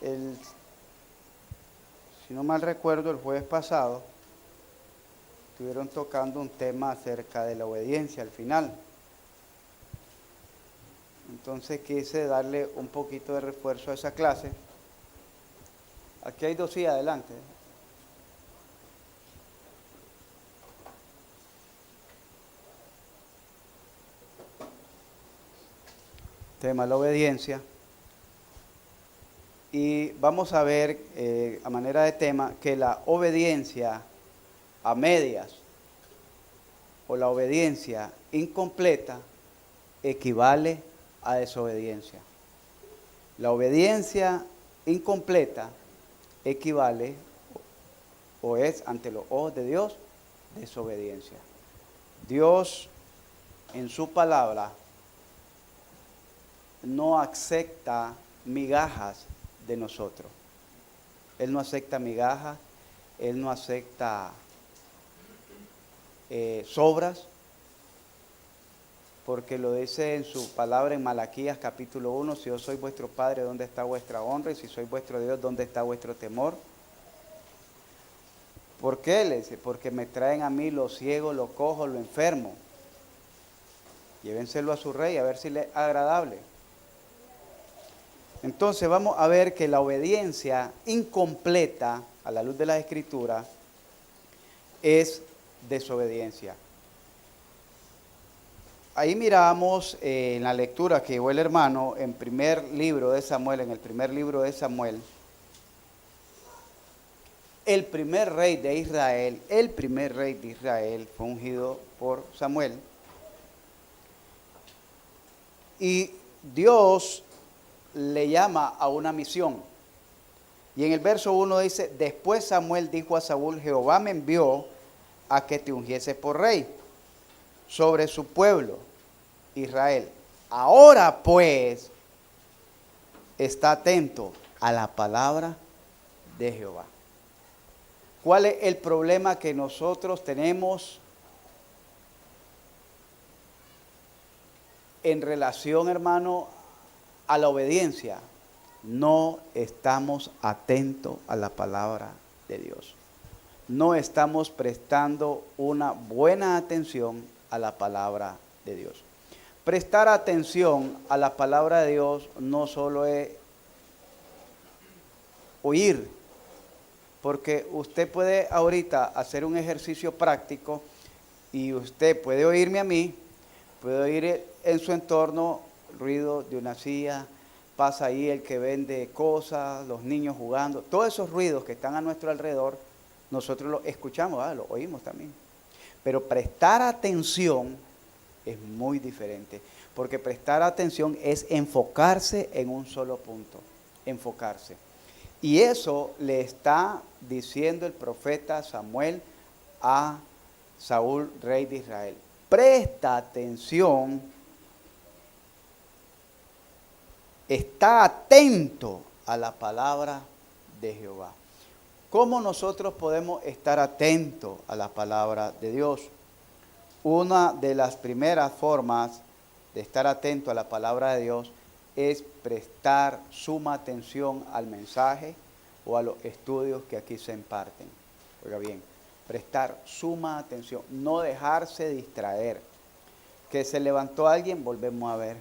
el, si no mal recuerdo, el jueves pasado, estuvieron tocando un tema acerca de la obediencia al final. Entonces quise darle un poquito de refuerzo a esa clase. Aquí hay dos sillas adelante. Tema la obediencia. Y vamos a ver, a manera de tema, que la obediencia a medias o la obediencia incompleta equivale a desobediencia. La obediencia incompleta equivale o es ante los ojos de Dios desobediencia. Dios en su palabra no acepta migajas de nosotros. Él no acepta migajas, Él no acepta sobras, porque lo dice en su palabra en Malaquías capítulo 1, si yo soy vuestro Padre, ¿dónde está vuestra honra? Y si soy vuestro Dios, ¿dónde está vuestro temor? ¿Por qué? Le dice, porque me traen a mí los ciegos, los cojos, los enfermos. Llévenselo a su rey a ver si le es agradable. Entonces vamos a ver que la obediencia incompleta a la luz de la Escritura es desobediencia. Ahí miramos en la lectura que llevó el hermano en el primer libro de Samuel, el primer rey de Israel fue ungido por Samuel. Y Dios le llama a una misión. Y en el verso 1 dice, después Samuel dijo a Saúl, Jehová me envió a que te ungiese por rey sobre su pueblo, Israel. Ahora pues, está atento a la palabra de Jehová. ¿Cuál es el problema que nosotros tenemos en relación, hermano, a la obediencia? No estamos atentos a la palabra de Dios. No estamos prestando una buena atención a la palabra de Dios. Prestar atención a la palabra de Dios no solo es oír, porque usted puede ahorita hacer un ejercicio práctico y usted puede oírme a mí, puede oír en su entorno ruido de una silla, pasa ahí el que vende cosas, los niños jugando, todos esos ruidos que están a nuestro alrededor, nosotros los escuchamos, los oímos también. Pero prestar atención es muy diferente, porque prestar atención es enfocarse en un solo punto, enfocarse. Y eso le está diciendo el profeta Samuel a Saúl, rey de Israel. Presta atención, está atento a la palabra de Jehová. ¿Cómo nosotros podemos estar atentos a la palabra de Dios? Una de las primeras formas de estar atento a la palabra de Dios es prestar suma atención al mensaje o a los estudios que aquí se imparten. Oiga bien, prestar suma atención, no dejarse distraer. Que se levantó alguien, volvemos a ver.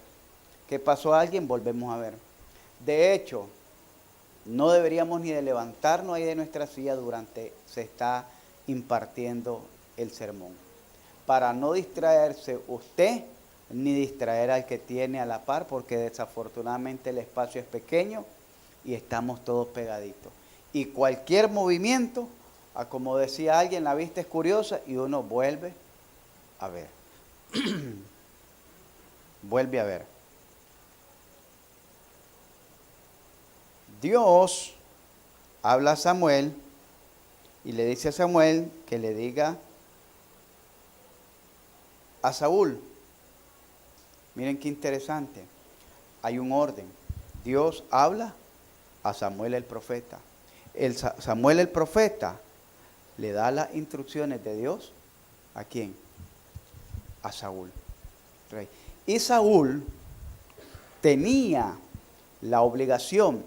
Que pasó alguien, volvemos a ver. De hecho, no deberíamos ni de levantarnos ahí de nuestra silla durante se está impartiendo el sermón, para no distraerse usted ni distraer al que tiene a la par, porque desafortunadamente el espacio es pequeño y estamos todos pegaditos. Y cualquier movimiento, como decía alguien, la vista es curiosa y uno vuelve a ver. Vuelve a ver. Dios habla a Samuel y le dice a Samuel que le diga a Saúl. Miren qué interesante. Hay un orden. Dios habla a Samuel el profeta. Samuel el profeta le da las instrucciones de Dios. ¿A quién? A Saúl, rey. Y Saúl tenía la obligación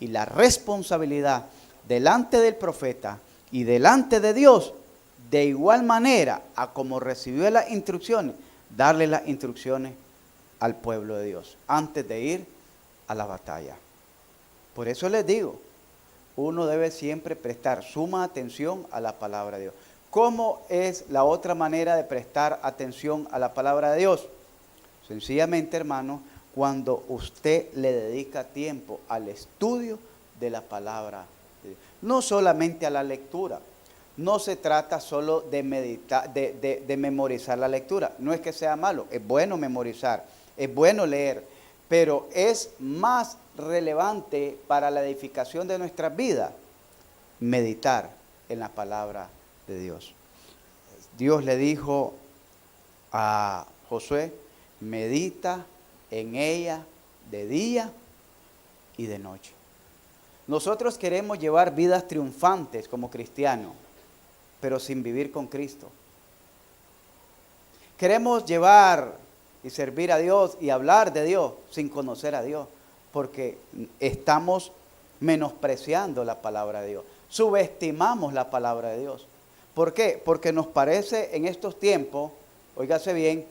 y la responsabilidad delante del profeta y delante de Dios, de igual manera a como recibió las instrucciones, darle las instrucciones al pueblo de Dios antes de ir a la batalla. Por eso les digo, uno debe siempre prestar suma atención a la palabra de Dios. ¿Cómo es la otra manera de prestar atención a la palabra de Dios? Sencillamente, hermano, cuando usted le dedica tiempo al estudio de la palabra de Dios. No solamente a la lectura. No se trata solo de meditar, de memorizar la lectura. No es que sea malo, es bueno memorizar, es bueno leer, pero es más relevante para la edificación de nuestras vidas meditar en la palabra de Dios. Dios le dijo a Josué, medita en ella de día y de noche. Nosotros queremos llevar vidas triunfantes como cristianos, pero sin vivir con Cristo. Queremos llevar y servir a Dios y hablar de Dios sin conocer a Dios, porque estamos menospreciando la palabra de Dios, subestimamos la palabra de Dios. ¿Por qué? Porque nos parece en estos tiempos, óigase bien,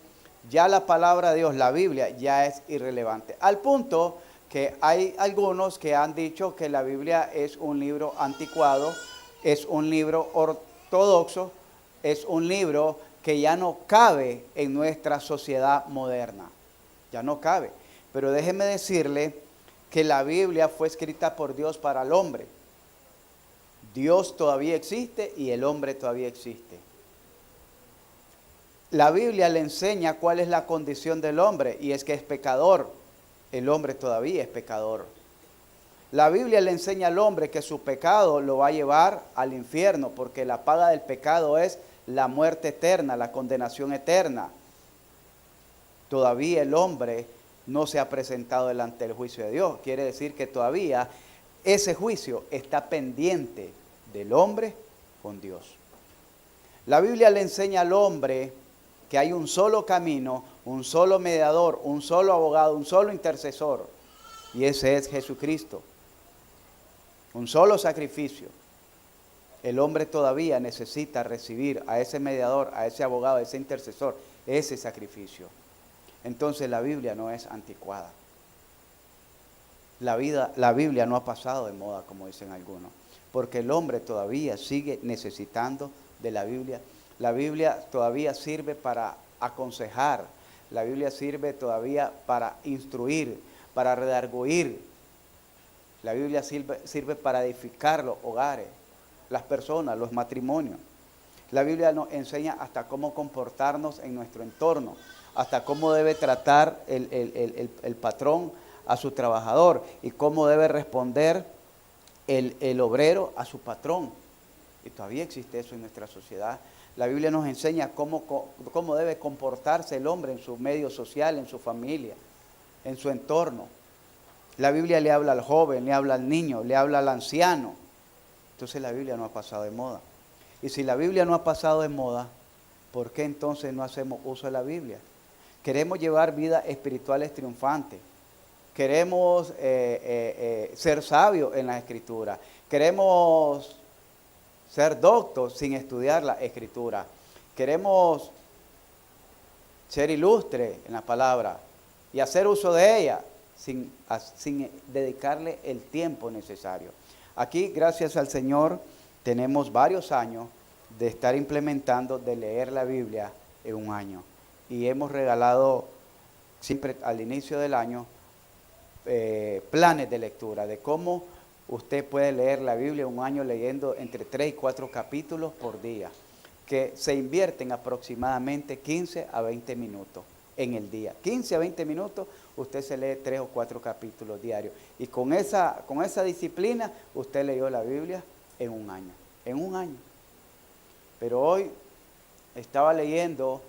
ya la palabra de Dios, la Biblia, ya es irrelevante. Al punto que hay algunos que han dicho que la Biblia es un libro anticuado, es un libro ortodoxo, es un libro que ya no cabe en nuestra sociedad moderna. Ya no cabe. Pero déjeme decirle que la Biblia fue escrita por Dios para el hombre. Dios todavía existe y el hombre todavía existe. La Biblia le enseña cuál es la condición del hombre y es que es pecador. El hombre todavía es pecador. La Biblia le enseña al hombre que su pecado lo va a llevar al infierno, porque la paga del pecado es la muerte eterna, la condenación eterna. Todavía el hombre no se ha presentado delante del juicio de Dios. Quiere decir que todavía ese juicio está pendiente del hombre con Dios. La Biblia le enseña al hombre que hay un solo camino, un solo mediador, un solo abogado, un solo intercesor, y ese es Jesucristo. Un solo sacrificio. El hombre todavía necesita recibir a ese mediador, a ese abogado, a ese intercesor, ese sacrificio. Entonces la Biblia no es anticuada. La Biblia no ha pasado de moda, como dicen algunos, porque el hombre todavía sigue necesitando de la Biblia. La Biblia todavía sirve para aconsejar, la Biblia sirve todavía para instruir, para redarguir. La Biblia sirve para edificar los hogares, las personas, los matrimonios. La Biblia nos enseña hasta cómo comportarnos en nuestro entorno, hasta cómo debe tratar el patrón a su trabajador y cómo debe responder el obrero a su patrón. Y todavía existe eso en nuestra sociedad. La Biblia nos enseña cómo debe comportarse el hombre en su medio social, en su familia, en su entorno. La Biblia le habla al joven, le habla al niño, le habla al anciano. Entonces la Biblia no ha pasado de moda. Y si la Biblia no ha pasado de moda, ¿por qué entonces no hacemos uso de la Biblia? Queremos llevar vidas espirituales triunfantes. Queremos ser sabios en la Escritura. Queremos ser doctos sin estudiar la Escritura. Queremos ser ilustres en la palabra y hacer uso de ella sin dedicarle el tiempo necesario. Aquí, gracias al Señor, tenemos varios años de estar implementando, de leer la Biblia en un año. Y hemos regalado siempre al inicio del año planes de lectura, de cómo usted puede leer la Biblia un año leyendo entre 3 y 4 capítulos por día, que se invierten aproximadamente 15 a 20 minutos en el día. 15 a 20 minutos, usted se lee 3 o 4 capítulos diarios. Y con esa disciplina, usted leyó la Biblia en un año. En un año. Pero hoy estaba leyendo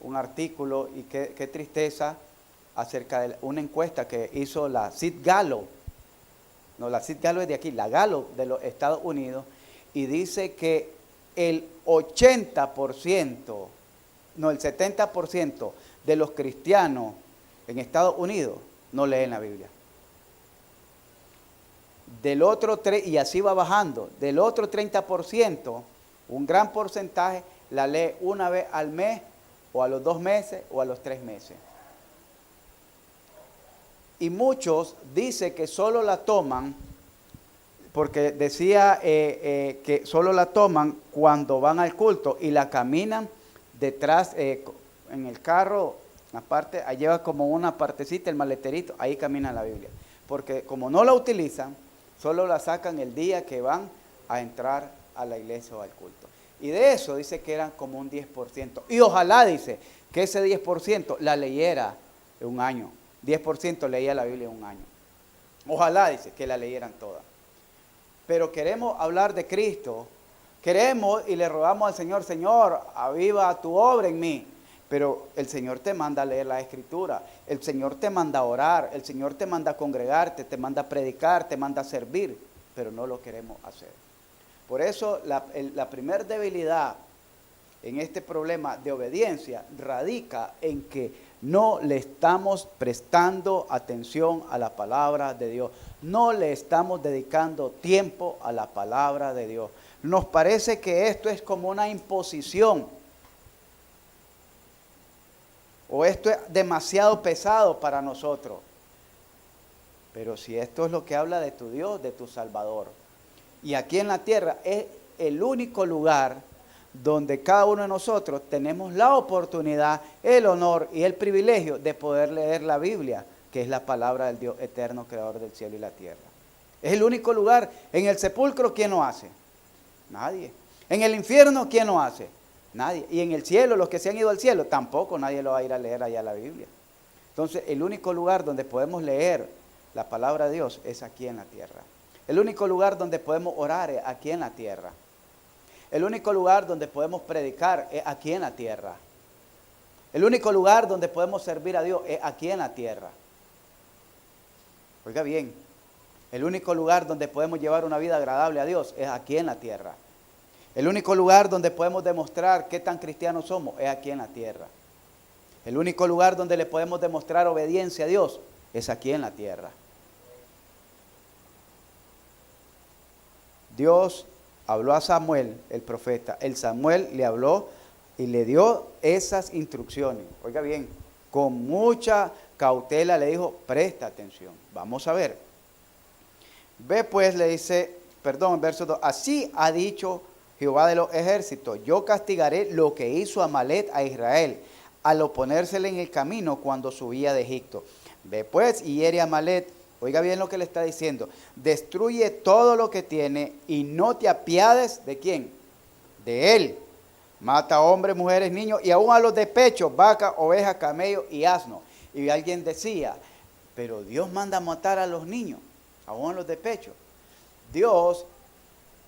un artículo y qué tristeza acerca de una encuesta que hizo la Sid Gallup. No, la Sid Gallup es de aquí, la Gallup de los Estados Unidos, y dice que el 70% de los cristianos en Estados Unidos no leen la Biblia. Del otro, y así va bajando, del otro 30%, un gran porcentaje la lee una vez al mes, o a los 2 meses, o a los 3 meses. Y muchos dicen que solo la toman, porque decía que solo la toman cuando van al culto y la caminan detrás, en el carro, aparte, ahí lleva como una partecita, el maleterito, ahí camina la Biblia. Porque como no la utilizan, solo la sacan el día que van a entrar a la iglesia o al culto. Y de eso dice que eran como un 10%. Y ojalá, dice, que ese 10% la leyera en un año. 10% leía la Biblia en un año. Ojalá, dice, que la leyeran todas. Pero queremos hablar de Cristo. Queremos y le rogamos al Señor, Señor, aviva tu obra en mí. Pero el Señor te manda a leer la Escritura. El Señor te manda a orar. El Señor te manda a congregarte, te manda a predicar, te manda a servir. Pero no lo queremos hacer. Por eso la primer debilidad en este problema de obediencia radica en que no le estamos prestando atención a la palabra de Dios. No le estamos dedicando tiempo a la palabra de Dios. Nos parece que esto es como una imposición. O esto es demasiado pesado para nosotros. Pero si esto es lo que habla de tu Dios, de tu Salvador. Y aquí en la tierra es el único lugar donde cada uno de nosotros tenemos la oportunidad, el honor y el privilegio de poder leer la Biblia, que es la palabra del Dios eterno, creador del cielo y la tierra. Es el único lugar. En el sepulcro, ¿quién lo hace? Nadie. En el infierno, ¿quién lo hace? Nadie. Y en el cielo, los que se han ido al cielo, tampoco nadie lo va a ir a leer allá la Biblia. Entonces, el único lugar donde podemos leer la palabra de Dios es aquí en la tierra. El único lugar donde podemos orar es aquí en la tierra. El único lugar donde podemos predicar es aquí en la tierra. El único lugar donde podemos servir a Dios es aquí en la tierra. Oiga bien, el único lugar donde podemos llevar una vida agradable a Dios es aquí en la tierra. El único lugar donde podemos demostrar qué tan cristianos somos es aquí en la tierra. El único lugar donde le podemos demostrar obediencia a Dios es aquí en la tierra. Dios habló a Samuel, el profeta. El Samuel le habló y le dio esas instrucciones. Oiga bien, con mucha cautela le dijo, presta atención. Vamos a ver. Ve pues, le dice, verso 2. Así ha dicho Jehová de los ejércitos, yo castigaré lo que hizo Amalek a Israel, al oponérsele en el camino cuando subía de Egipto. Ve pues y hiere a Amalek. Oiga bien lo que le está diciendo. Destruye todo lo que tiene y no te apiades ¿de quién? De él. Mata a hombres, mujeres, niños y aún a los de pecho, vaca, oveja, camello y asno. Y alguien decía, pero Dios manda a matar a los niños, aún a los de pecho. Dios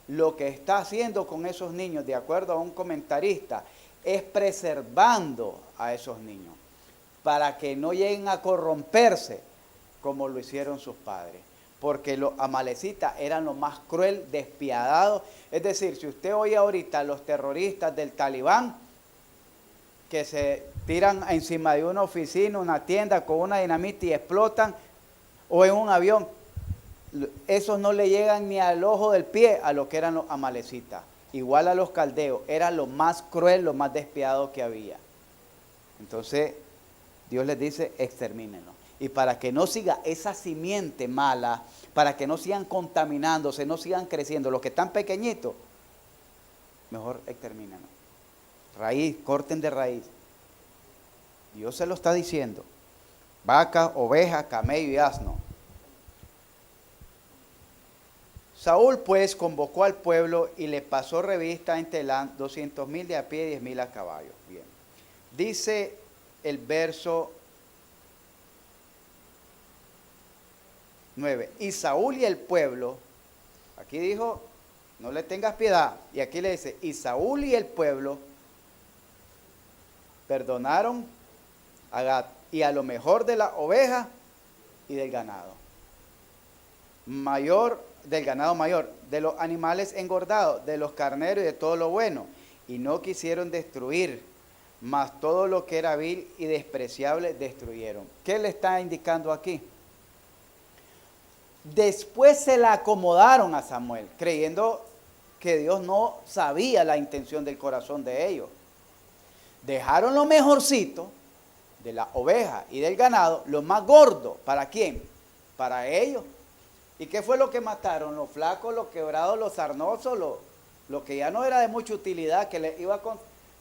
lo que está haciendo con esos niños, de acuerdo a un comentarista, es preservando a esos niños para que no lleguen a corromperse como lo hicieron sus padres, porque los amalecitas eran lo más cruel, despiadados. Es decir, si usted oye ahorita a los terroristas del Talibán que se tiran encima de una oficina, una tienda con una dinamita y explotan, o en un avión, esos no le llegan ni al ojo del pie a lo que eran los amalecitas. Igual a los caldeos, era lo más cruel, lo más despiadado que había. Entonces, Dios les dice, extermínenlo. Y para que no siga esa simiente mala, para que no sigan contaminándose, no sigan creciendo, los que están pequeñitos, mejor extermínenlo. Raíz, corten de raíz. Dios se lo está diciendo. Vaca, oveja, camello y asno. Saúl pues convocó al pueblo y le pasó revista en Telán 200,000 de a pie y 10,000 a caballo. Bien. Dice el verso 9. Y Saúl y el pueblo, aquí dijo, no le tengas piedad. Y aquí le dice, y Saúl y el pueblo perdonaron a Gad y a lo mejor de la oveja y del ganado. Del ganado mayor, de los animales engordados, de los carneros y de todo lo bueno. Y no quisieron destruir, mas todo lo que era vil y despreciable destruyeron. ¿Qué le está indicando aquí? Después se la acomodaron a Samuel, creyendo que Dios no sabía la intención del corazón de ellos. Dejaron lo mejorcito de la oveja y del ganado, lo más gordo. ¿Para quién? Para ellos. ¿Y qué fue lo que mataron? Los flacos, los quebrados, los sarnosos, lo que ya no era de mucha utilidad, que les iba a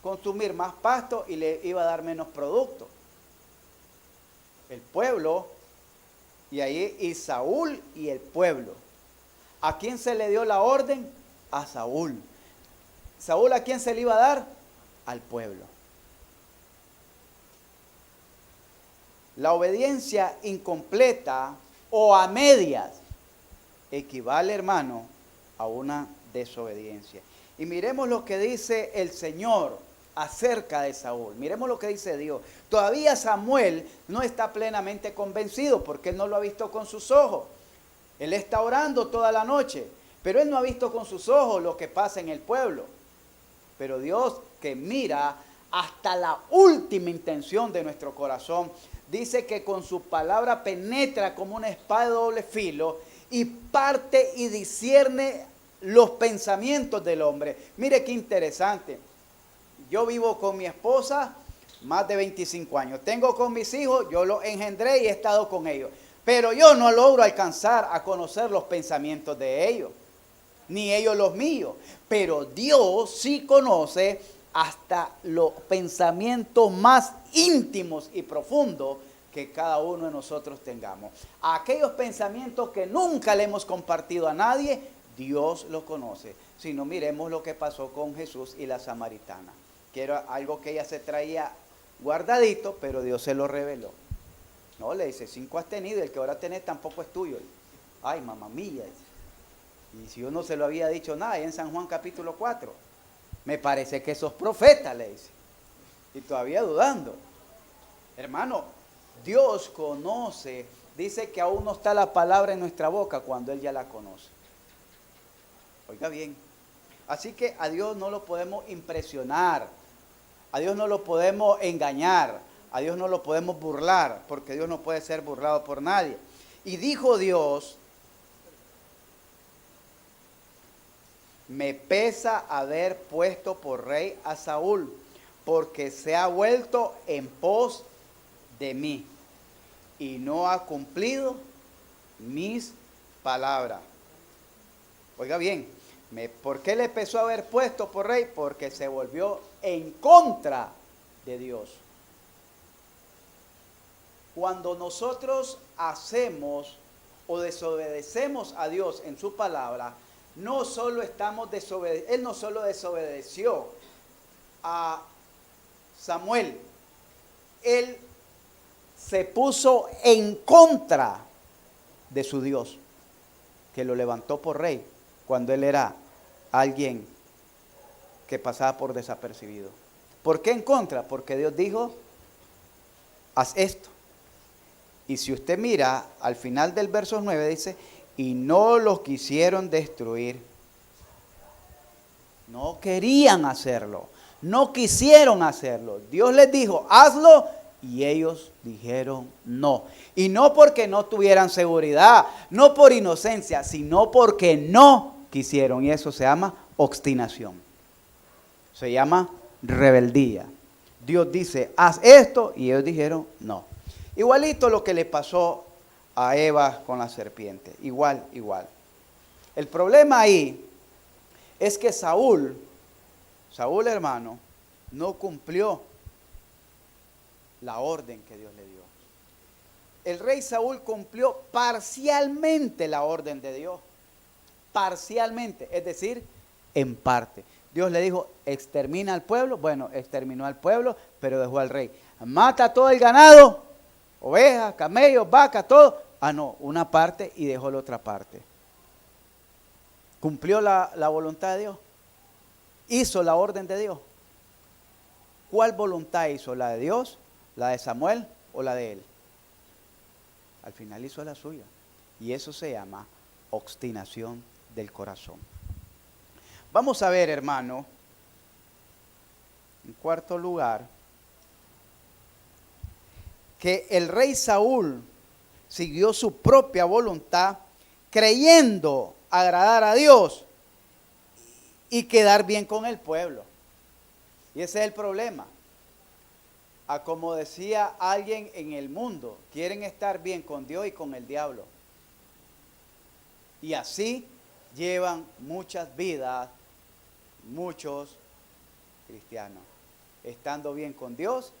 consumir más pasto y les iba a dar menos producto. El pueblo, y ahí y Saúl y el pueblo. ¿A quién se le dio la orden? A Saúl. ¿Saúl a quién se le iba a dar? Al pueblo. La obediencia incompleta o a medias equivale, hermano, a una desobediencia. Y miremos lo que dice el Señor acerca de Saúl. Miremos lo que dice Dios. Todavía Samuel no está plenamente convencido porque él no lo ha visto con sus ojos. Él está orando toda la noche, pero él no ha visto con sus ojos lo que pasa en el pueblo. Pero Dios, que mira hasta la última intención de nuestro corazón, dice que con su palabra penetra como una espada de doble filo y parte y discierne los pensamientos del hombre. Mire qué interesante. Yo vivo con mi esposa más de 25 años. Tengo con mis hijos, yo los engendré y he estado con ellos. Pero yo no logro alcanzar a conocer los pensamientos de ellos, ni ellos los míos. Pero Dios sí conoce hasta los pensamientos más íntimos y profundos que cada uno de nosotros tengamos. Aquellos pensamientos que nunca le hemos compartido a nadie, Dios los conoce. Si no, miremos lo que pasó con Jesús y la samaritana, que era algo que ella se traía guardadito, pero Dios se lo reveló. No, le dice, 5 has tenido y el que ahora tenés tampoco es tuyo. Ay, mamá mía. Y si yo no se lo había dicho nada, ahí en San Juan capítulo 4, me parece que sos profeta, le dice. Y todavía dudando. Hermano, Dios conoce, dice que aún no está la palabra en nuestra boca cuando Él ya la conoce. Oiga bien, así que a Dios no lo podemos impresionar, a Dios no lo podemos engañar, a Dios no lo podemos burlar, porque Dios no puede ser burlado por nadie. Y dijo Dios, me pesa haber puesto por rey a Saúl, porque se ha vuelto en pos de mí y no ha cumplido mis palabras. Oiga bien, ¿por qué le pesó haber puesto por rey? Porque se volvió en contra de Dios. Cuando nosotros hacemos o desobedecemos a Dios en su palabra, no solo estamos desobedeciendo, Él no solo desobedeció a Samuel, Él se puso en contra de su Dios, que lo levantó por rey cuando él era alguien que pasaba por desapercibido. ¿Por qué en contra? Porque Dios dijo, haz esto. Y si usted mira al final del verso 9 dice, y no los quisieron destruir. No querían hacerlo, no quisieron hacerlo. Dios les dijo, hazlo, y ellos dijeron no. Y no porque no tuvieran seguridad, no por inocencia, sino porque no quisieron. Y eso se llama obstinación. Se llama rebeldía. Dios dice, haz esto, y ellos dijeron no. Igualito lo que le pasó a Eva con la serpiente. Igual. El problema ahí es que Saúl hermano, no cumplió la orden que Dios le dio. El rey Saúl cumplió parcialmente la orden de Dios. Parcialmente, es decir, en parte. Dios le dijo, extermina al pueblo. Bueno, exterminó al pueblo, pero dejó al rey. Mata todo el ganado, ovejas, camellos, vacas, todo. Ah, no, una parte y dejó la otra parte. ¿Cumplió la voluntad de Dios? ¿Hizo la orden de Dios? ¿Cuál voluntad hizo? ¿La de Dios, la de Samuel o la de él? Al final hizo la suya. Y eso se llama obstinación del corazón. Vamos a ver, hermano, en cuarto lugar, que el rey Saúl siguió su propia voluntad creyendo agradar a Dios y quedar bien con el pueblo. Y ese es el problema. Como decía alguien en el mundo, quieren estar bien con Dios y con el diablo. Y así llevan muchas vidas, muchos cristianos, estando bien con Dios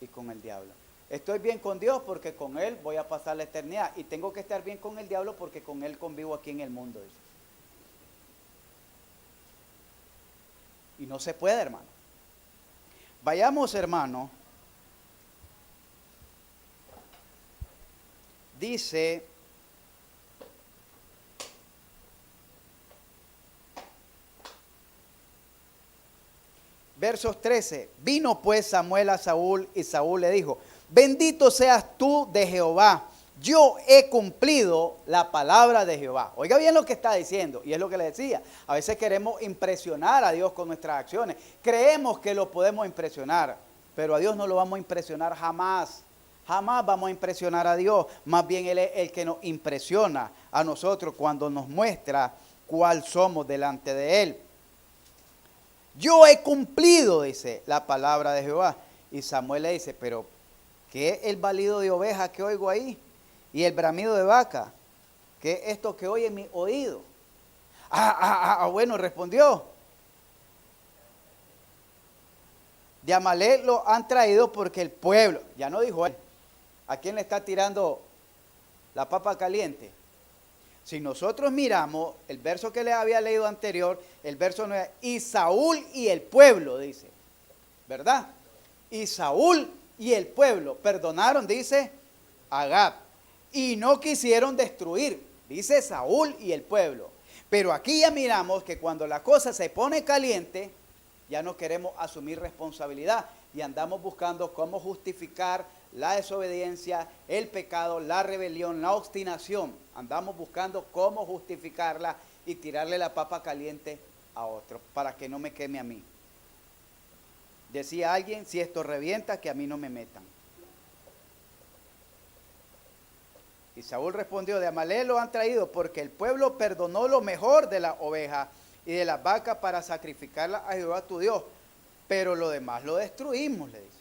y con el diablo. Estoy bien con Dios porque con Él voy a pasar la eternidad, y tengo que estar bien con el diablo porque con Él convivo aquí en el mundo. Dice. Y no se puede, hermano. Vayamos, hermano. Dice, versos 13, vino pues Samuel a Saúl y Saúl le dijo, bendito seas tú de Jehová, yo he cumplido la palabra de Jehová. Oiga bien lo que está diciendo, y es lo que le decía. A veces queremos impresionar a Dios con nuestras acciones. Creemos que lo podemos impresionar, pero a Dios no lo vamos a impresionar jamás. Jamás vamos a impresionar a Dios. Más bien Él es el que nos impresiona a nosotros cuando nos muestra cuál somos delante de Él. Yo he cumplido, dice la palabra de Jehová. Y Samuel le dice, pero ¿qué es el balido de oveja que oigo ahí? Y el bramido de vaca, ¿qué es esto que oye en mi oído? Bueno, respondió. De Amalek lo han traído porque el pueblo, ya no dijo él, ¿a quién le está tirando la papa caliente? Si nosotros miramos el verso que le había leído anterior, el verso 9, y Saúl y el pueblo, dice, ¿verdad? Y Saúl y el pueblo perdonaron, dice Agag, y no quisieron destruir, dice Saúl y el pueblo. Pero aquí ya miramos que cuando la cosa se pone caliente, ya no queremos asumir responsabilidad y andamos buscando cómo justificar la desobediencia, el pecado, la rebelión, la obstinación. Andamos buscando cómo justificarla y tirarle la papa caliente a otro para que no me queme a mí. Decía alguien, si esto revienta, que a mí no me metan. Y Saúl respondió, de Amalek lo han traído porque el pueblo perdonó lo mejor de la oveja y de las vacas para sacrificarla a Jehová tu Dios. Pero lo demás lo destruimos, le dice.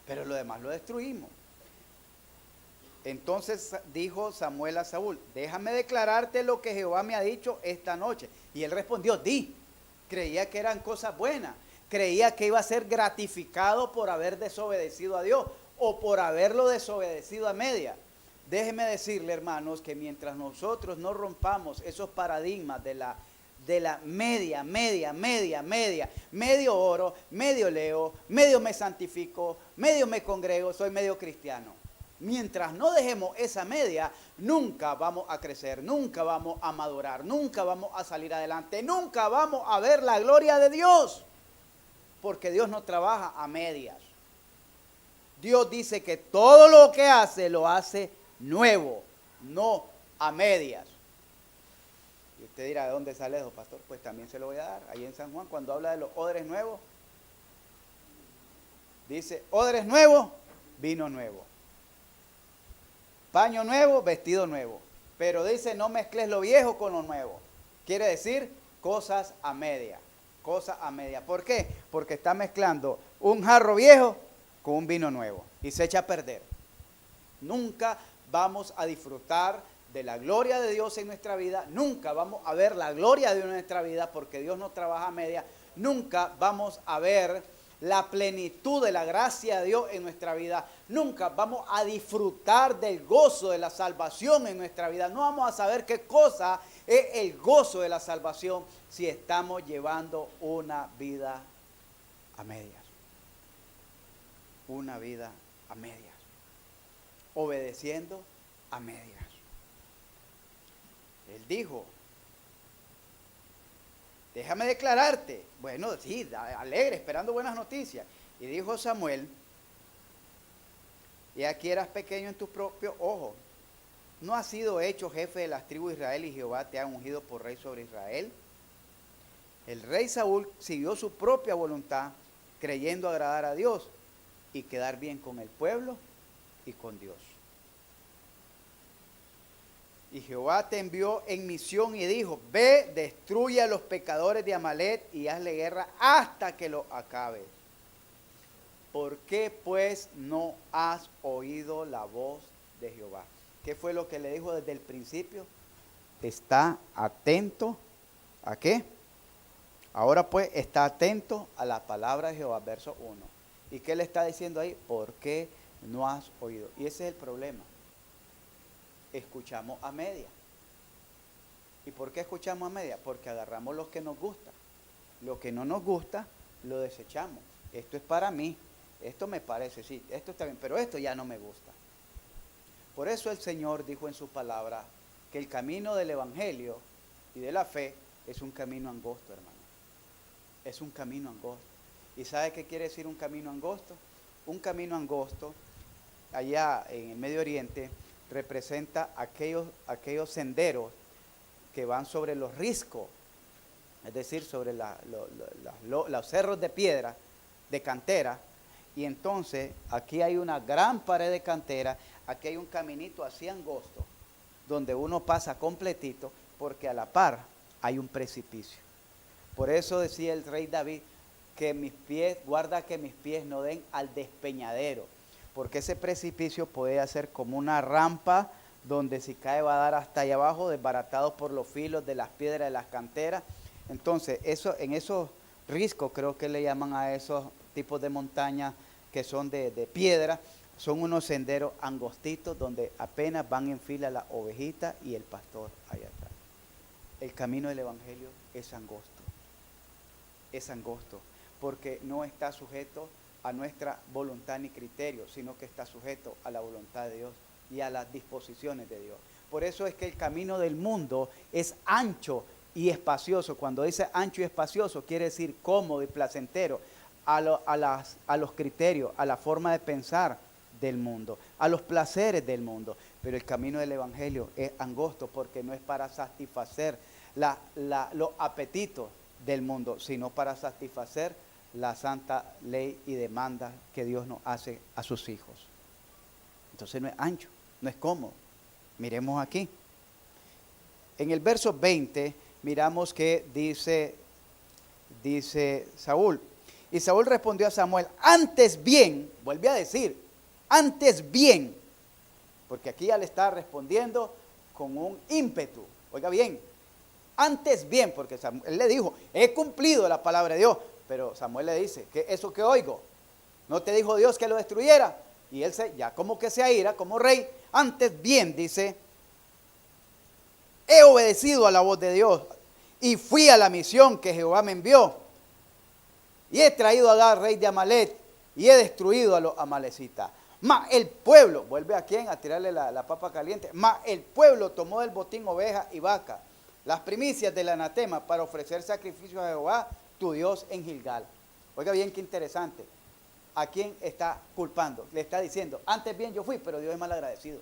Pero lo demás lo destruimos. Entonces dijo Samuel a Saúl, déjame declararte lo que Jehová me ha dicho esta noche. Y él respondió, di. Creía que eran cosas buenas. Creía que iba a ser gratificado por haber desobedecido a Dios o por haberlo desobedecido a media. Déjeme decirle, hermanos, que mientras nosotros no rompamos esos paradigmas de la media, medio oro, medio leo, medio me santifico, medio me congrego, soy medio cristiano. Mientras no dejemos esa media, nunca vamos a crecer, nunca vamos a madurar, nunca vamos a salir adelante, nunca vamos a ver la gloria de Dios, porque Dios no trabaja a medias. Dios dice que todo lo que hace, lo hace nuevo, no a medias. Y usted dirá, ¿de dónde sale eso, pastor? Pues también se lo voy a dar. Ahí en San Juan, cuando habla de los odres nuevos, dice, odres nuevos, vino nuevo. Paño nuevo, vestido nuevo. Pero dice, no mezcles lo viejo con lo nuevo. Quiere decir, cosas a media. Cosas a media. ¿Por qué? Porque está mezclando un jarro viejo con un vino nuevo. Y se echa a perder. Nunca vamos a disfrutar de la gloria de Dios en nuestra vida, nunca vamos a ver la gloria de Dios en nuestra vida porque Dios no trabaja a media, nunca vamos a ver la plenitud de la gracia de Dios en nuestra vida, nunca vamos a disfrutar del gozo de la salvación en nuestra vida, no vamos a saber qué cosa es el gozo de la salvación si estamos llevando una vida a medias, una vida a medias, obedeciendo a medias. Él dijo, déjame declararte. Bueno, sí, alegre, esperando buenas noticias. Y dijo Samuel, y aquí eras pequeño en tus propios ojos. ¿No has sido hecho jefe de las tribus de Israel y Jehová te ha ungido por rey sobre Israel? El rey Saúl siguió su propia voluntad, creyendo agradar a Dios y quedar bien con el pueblo y con Dios. Y Jehová te envió en misión y dijo, ve, destruye a los pecadores de Amalec y hazle guerra hasta que lo acabe. ¿Por qué pues no has oído la voz de Jehová? ¿Qué fue lo que le dijo desde el principio? Está atento, ¿a qué? Ahora pues está atento a la palabra de Jehová, verso 1. ¿Y qué le está diciendo ahí? ¿Por qué no has oído? Y ese es el problema. Escuchamos a media. ¿Y por qué escuchamos a media? Porque agarramos lo que nos gusta. Lo que no nos gusta, lo desechamos. Esto es para mí. Esto me parece, sí, esto está bien, pero esto ya no me gusta. Por eso el Señor dijo en su palabra que el camino del Evangelio y de la fe es un camino angosto, hermano. Es un camino angosto. ¿Y sabe qué quiere decir un camino angosto? Un camino angosto, allá en el Medio Oriente, representa aquellos senderos que van sobre los riscos, es decir, sobre los cerros de piedra, de cantera. Y entonces aquí hay una gran pared de cantera, aquí hay un caminito así angosto, donde uno pasa completito, porque a la par hay un precipicio. Por eso decía el rey David, que mis pies, guarda que mis pies no den al despeñadero, porque ese precipicio puede ser como una rampa, donde si cae va a dar hasta allá abajo, desbaratado por los filos de las piedras de las canteras. Entonces, en esos riscos, creo que le llaman a esos tipos de montañas que son de piedra, son unos senderos angostitos donde apenas van en fila la ovejita y el pastor allá atrás. El camino del Evangelio es angosto, porque no está sujeto a nuestra voluntad ni criterio, sino que está sujeto a la voluntad de Dios y a las disposiciones de Dios. Por eso es que el camino del mundo es ancho y espacioso. Cuando dice ancho y espacioso, quiere decir cómodo y placentero a los criterios, a la forma de pensar del mundo, a los placeres del mundo. Pero el camino del Evangelio es angosto, porque no es para satisfacer los apetitos del mundo, sino para satisfacer la santa ley y demanda que Dios nos hace a sus hijos. Entonces no es ancho, no es cómodo. Miremos aquí. En el verso 20 miramos que dice Saúl. Y Saúl respondió a Samuel, antes bien, vuelve a decir, antes bien, porque aquí ya le está respondiendo con un ímpetu. Oiga bien, antes bien, porque él le dijo, he cumplido la palabra de Dios, pero Samuel le dice, ¿qué eso que oigo? ¿No te dijo Dios que lo destruyera? Y él ya como que se aira como rey. Antes bien, dice, he obedecido a la voz de Dios y fui a la misión que Jehová me envió. Y he traído a Agag, rey de Amalec, y he destruido a los amalecitas. Mas el pueblo, vuelve a quién, a tirarle la papa caliente. Mas el pueblo tomó del botín oveja y vaca, las primicias del anatema, para ofrecer sacrificio a Jehová, tu Dios, en Gilgal. Oiga bien, qué interesante. ¿A quién está culpando? Le está diciendo, antes bien yo fui, pero Dios es malagradecido.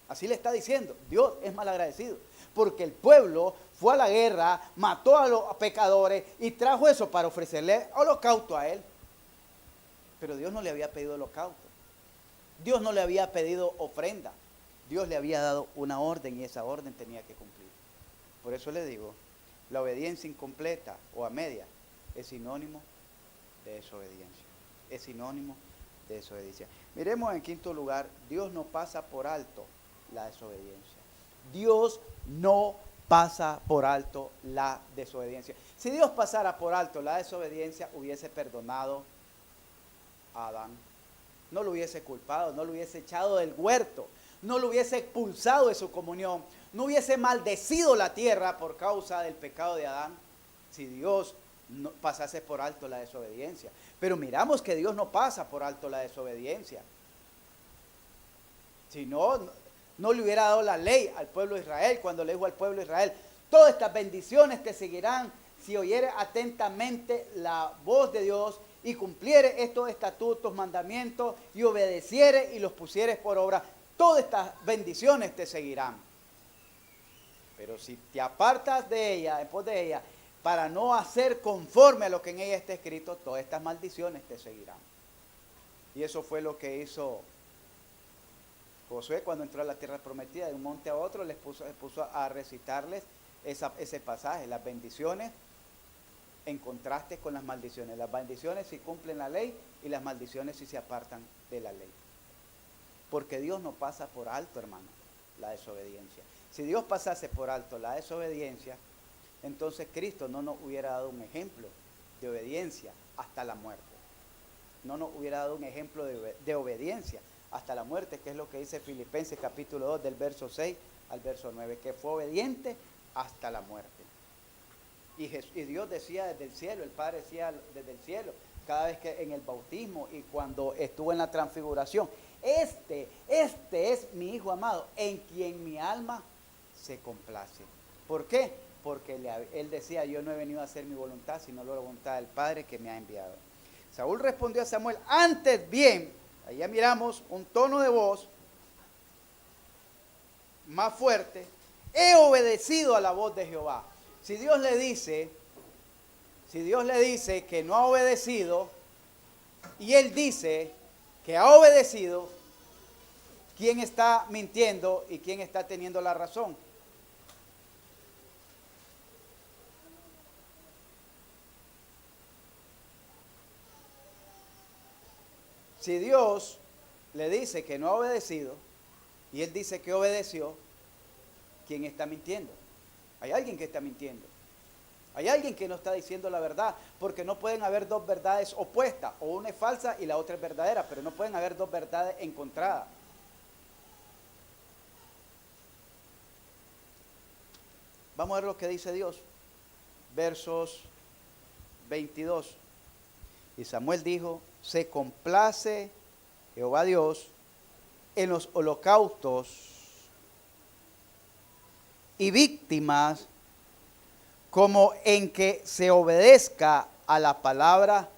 Así le está diciendo, Dios es malagradecido. Porque el pueblo fue a la guerra, mató a los pecadores y trajo eso para ofrecerle holocausto a él. Pero Dios no le había pedido holocausto. Dios no le había pedido ofrenda. Dios le había dado una orden y esa orden tenía que cumplir. Por eso le digo, la obediencia incompleta o a media es sinónimo de desobediencia. Es sinónimo de desobediencia. Miremos en quinto lugar, Dios no pasa por alto la desobediencia. Dios no pasa por alto la desobediencia. Si Dios pasara por alto la desobediencia, hubiese perdonado a Adán. No lo hubiese culpado, no lo hubiese echado del huerto, no lo hubiese expulsado de su comunión, no hubiese maldecido la tierra por causa del pecado de Adán, si Dios no pasase por alto la desobediencia. Pero miramos que Dios no pasa por alto la desobediencia. Si no le hubiera dado la ley al pueblo de Israel, cuando le dijo al pueblo de Israel, todas estas bendiciones te seguirán si oyeres atentamente la voz de Dios y cumplieres estos estatutos, mandamientos, y obedecieres y los pusieres por obra, todas estas bendiciones te seguirán. Pero si te apartas de ella, después de ella, para no hacer conforme a lo que en ella está escrito, todas estas maldiciones te seguirán. Y eso fue lo que hizo Josué, cuando entró a la tierra prometida, de un monte a otro, se puso a recitarles ese pasaje, las bendiciones en contraste con las maldiciones. Las bendiciones si cumplen la ley y las maldiciones si se apartan de la ley. Porque Dios no pasa por alto, hermano, la desobediencia. Si Dios pasase por alto la desobediencia, entonces Cristo no nos hubiera dado un ejemplo de obediencia hasta la muerte. No nos hubiera dado un ejemplo de obediencia hasta la muerte, que es lo que dice Filipenses capítulo 2 del verso 6 al verso 9, que fue obediente hasta la muerte. Y Dios decía desde el cielo, el Padre decía desde el cielo, cada vez que en el bautismo y cuando estuvo en la transfiguración, este es mi Hijo amado, en quien mi alma se complace. ¿Por qué? Porque él decía, yo no he venido a hacer mi voluntad, sino la voluntad del Padre que me ha enviado. Saúl respondió a Samuel, antes bien, allá miramos un tono de voz más fuerte, he obedecido a la voz de Jehová. Si Dios le dice que no ha obedecido, y él dice que ha obedecido, ¿quién está mintiendo y quién está teniendo la razón? Si Dios le dice que no ha obedecido y él dice que obedeció, ¿quién está mintiendo? Hay alguien que está mintiendo. Hay alguien que no está diciendo la verdad, porque no pueden haber dos verdades opuestas, o una es falsa y la otra es verdadera, pero no pueden haber dos verdades encontradas. Vamos a ver lo que dice Dios, versos 22. Y Samuel dijo, se complace Jehová Dios en los holocaustos y víctimas, como en que se obedezca a la palabra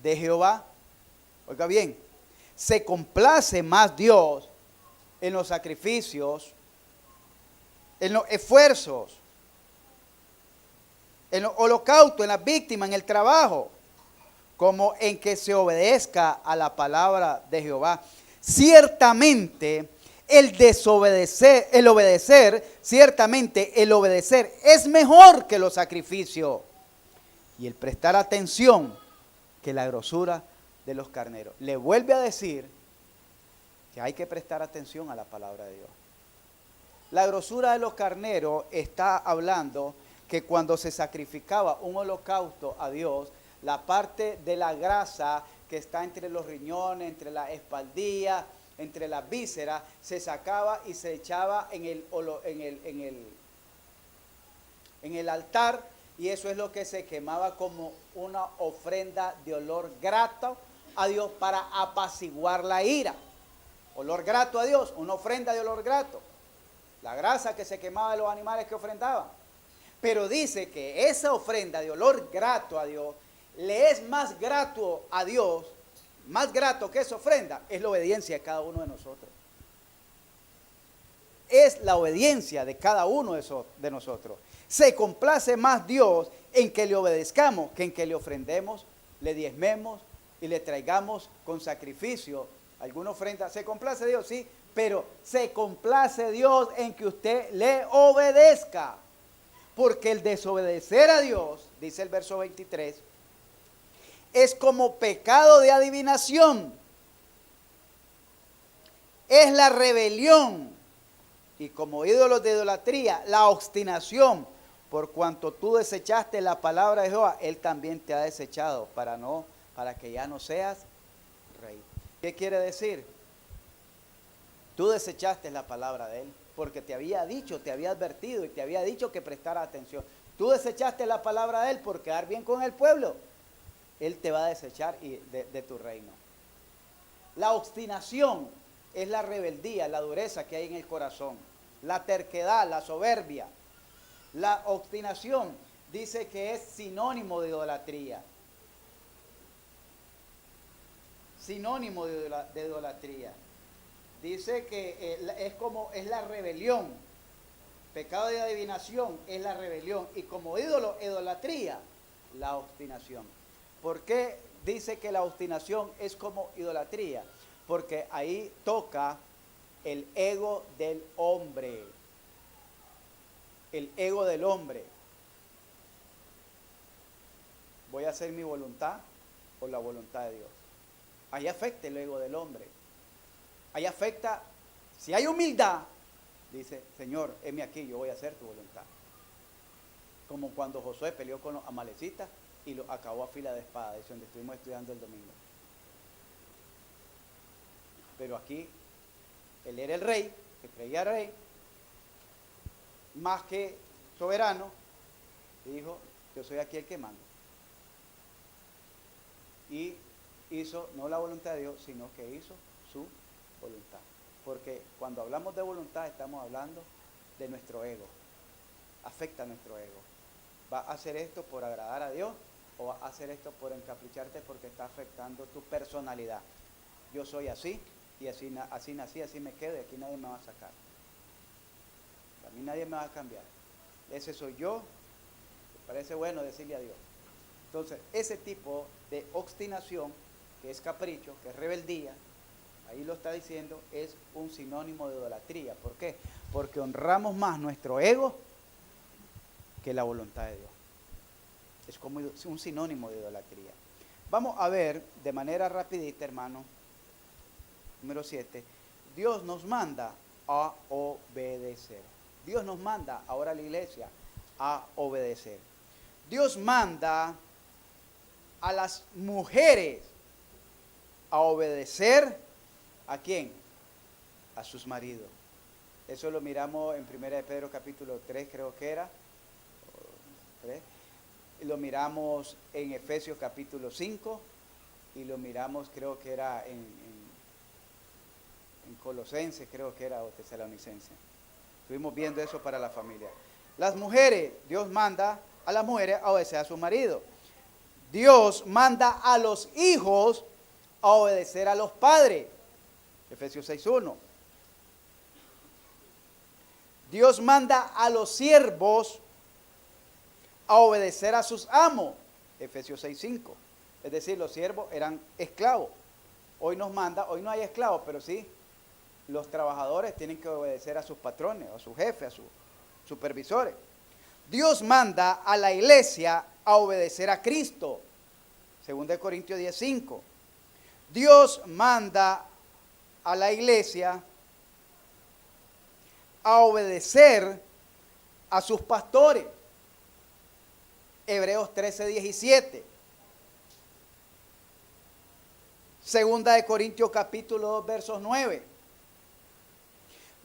de Jehová. Oiga bien, se complace más Dios en los sacrificios, en los esfuerzos, en los holocaustos, en las víctimas, en el trabajo, como en que se obedezca a la palabra de Jehová. Ciertamente el obedecer es mejor que los sacrificios, y el prestar atención que la grosura de los carneros. Le vuelve a decir que hay que prestar atención a la palabra de Dios. La grosura de los carneros está hablando que cuando se sacrificaba un holocausto a Dios, la parte de la grasa que está entre los riñones, entre la espaldilla, entre las vísceras, se sacaba y se echaba en el altar, y eso es lo que se quemaba como una ofrenda de olor grato a Dios para apaciguar la ira. Olor grato a Dios, una ofrenda de olor grato. La grasa que se quemaba de los animales que ofrendaban. Pero dice que esa ofrenda de olor grato a Dios le es más grato a Dios, más grato que esa ofrenda, es la obediencia de cada uno de nosotros. Es la obediencia de cada uno de nosotros. Se complace más Dios en que le obedezcamos que en que le ofrendemos, le diezmemos y le traigamos con sacrificio alguna ofrenda. ¿Se complace Dios? Sí, pero se complace Dios en que usted le obedezca. Porque el desobedecer a Dios, dice el verso 23, es como pecado de adivinación, es la rebelión, y como ídolos de idolatría, la obstinación. Por cuanto tú desechaste la palabra de Jehová, Él también te ha desechado para que ya no seas rey. ¿Qué quiere decir? Tú desechaste la palabra de Él, porque te había dicho, te había advertido y te había dicho que prestara atención. Tú desechaste la palabra de Él por quedar bien con el pueblo. Él te va a desechar de tu reino. La obstinación es la rebeldía, la dureza que hay en el corazón, la terquedad, la soberbia. La obstinación dice que es sinónimo de idolatría. Sinónimo de idolatría. Dice que es la rebelión. Pecado de adivinación es la rebelión. Y como idolatría, la obstinación. ¿Por qué dice que la obstinación es como idolatría? Porque ahí toca El ego del hombre. El ego del hombre. Voy a hacer mi voluntad o la voluntad de Dios. Ahí afecta el ego del hombre. Ahí afecta, si hay humildad, dice, Señor, heme aquí, yo voy a hacer tu voluntad. Como cuando Josué peleó con los amalecitas y los acabó a fila de espada, es donde estuvimos estudiando el domingo. Pero aquí, él era el rey, se creía rey, más que soberano, y dijo, yo soy aquí el que manda. Y hizo no la voluntad de Dios, sino que hizo su voluntad. Porque cuando hablamos de voluntad estamos hablando de nuestro ego. Afecta nuestro ego. ¿Va a hacer esto por agradar a Dios o va a hacer esto por encapricharte porque está afectando tu personalidad? Yo soy así y así nací, así me quedo y aquí nadie me va a sacar. A mí nadie me va a cambiar. Ese soy yo. Me parece bueno decirle a Dios. Entonces, ese tipo de obstinación, que es capricho, que es rebeldía, ahí lo está diciendo, es un sinónimo de idolatría. ¿Por qué? Porque honramos más nuestro ego que la voluntad de Dios. Es como un sinónimo de idolatría. Vamos a ver de manera rapidita, hermano, número 7. Dios nos manda a obedecer. Dios nos manda ahora a la iglesia a obedecer. Dios manda a las mujeres a obedecer ¿a quién? A sus maridos. Eso lo miramos en 1 de Pedro capítulo 3, creo que era. 3. Lo miramos en Efesios capítulo 5 y lo miramos, creo que era en Colosenses, creo que era, o Tesalonicenses. Estuvimos viendo eso para la familia. Las mujeres, Dios manda a las mujeres a obedecer a su marido. Dios manda a los hijos a obedecer a los padres. Efesios 6:1. Dios manda a los siervos a obedecer a sus amos. Efesios 6:5. Es decir, los siervos eran esclavos. Hoy nos manda, hoy no hay esclavos, pero sí, los trabajadores tienen que obedecer a sus patrones, a sus jefes, a sus supervisores. Dios manda a la iglesia a obedecer a Cristo. 2 Corintios 10:5. Dios manda a la iglesia a obedecer a sus pastores. Hebreos 13:17. 2 Corintios capítulo 2, versos 9.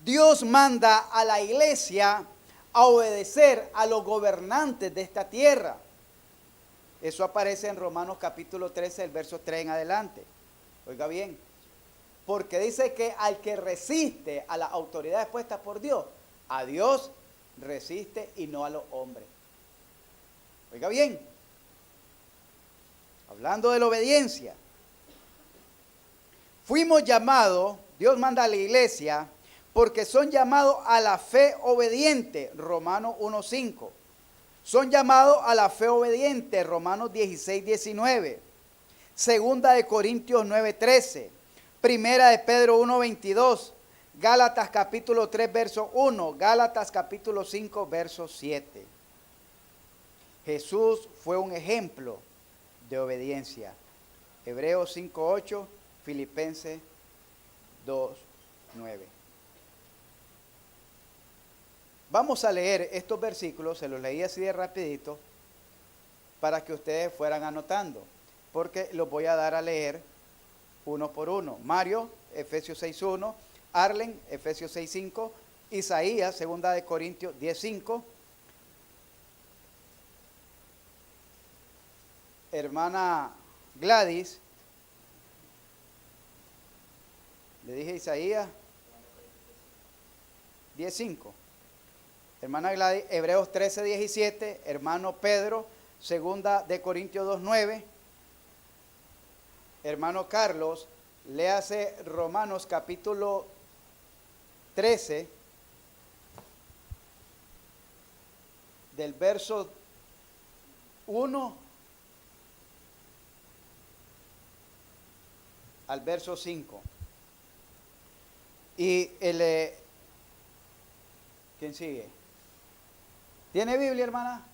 Dios manda a la iglesia a obedecer a los gobernantes de esta tierra. Eso aparece en Romanos capítulo 13, el verso 3 en adelante. Oiga bien, porque dice que al que resiste a las autoridades puestas por Dios, a Dios resiste y no a los hombres. Oiga bien, hablando de la obediencia, fuimos llamados, Dios manda a la iglesia, porque son llamados a la fe obediente, Romanos 1:5. Son llamados a la fe obediente, Romanos 16:19. Segunda de Corintios 9:13. Primera de Pedro 1:22. Gálatas capítulo 3, verso 1. Gálatas capítulo 5, verso 7. Jesús fue un ejemplo de obediencia. Hebreos 5:8, Filipenses 2:9. Vamos a leer estos versículos, se los leí así de rapidito, para que ustedes fueran anotando, porque los voy a dar a leer uno por uno. Mario, Efesios 6:1, Arlen, Efesios 6:5, Isaías, 2 de Corintios 10:5, hermana Gladys, le dije Isaías 10:5. Hermana Gladys, Hebreos 13:17, hermano Pedro, 2 de Corintios 2:9. Hermano Carlos, léase Romanos capítulo 13, del verso 1 al verso 5. Y ¿quién sigue? ¿Tiene Biblia, hermana?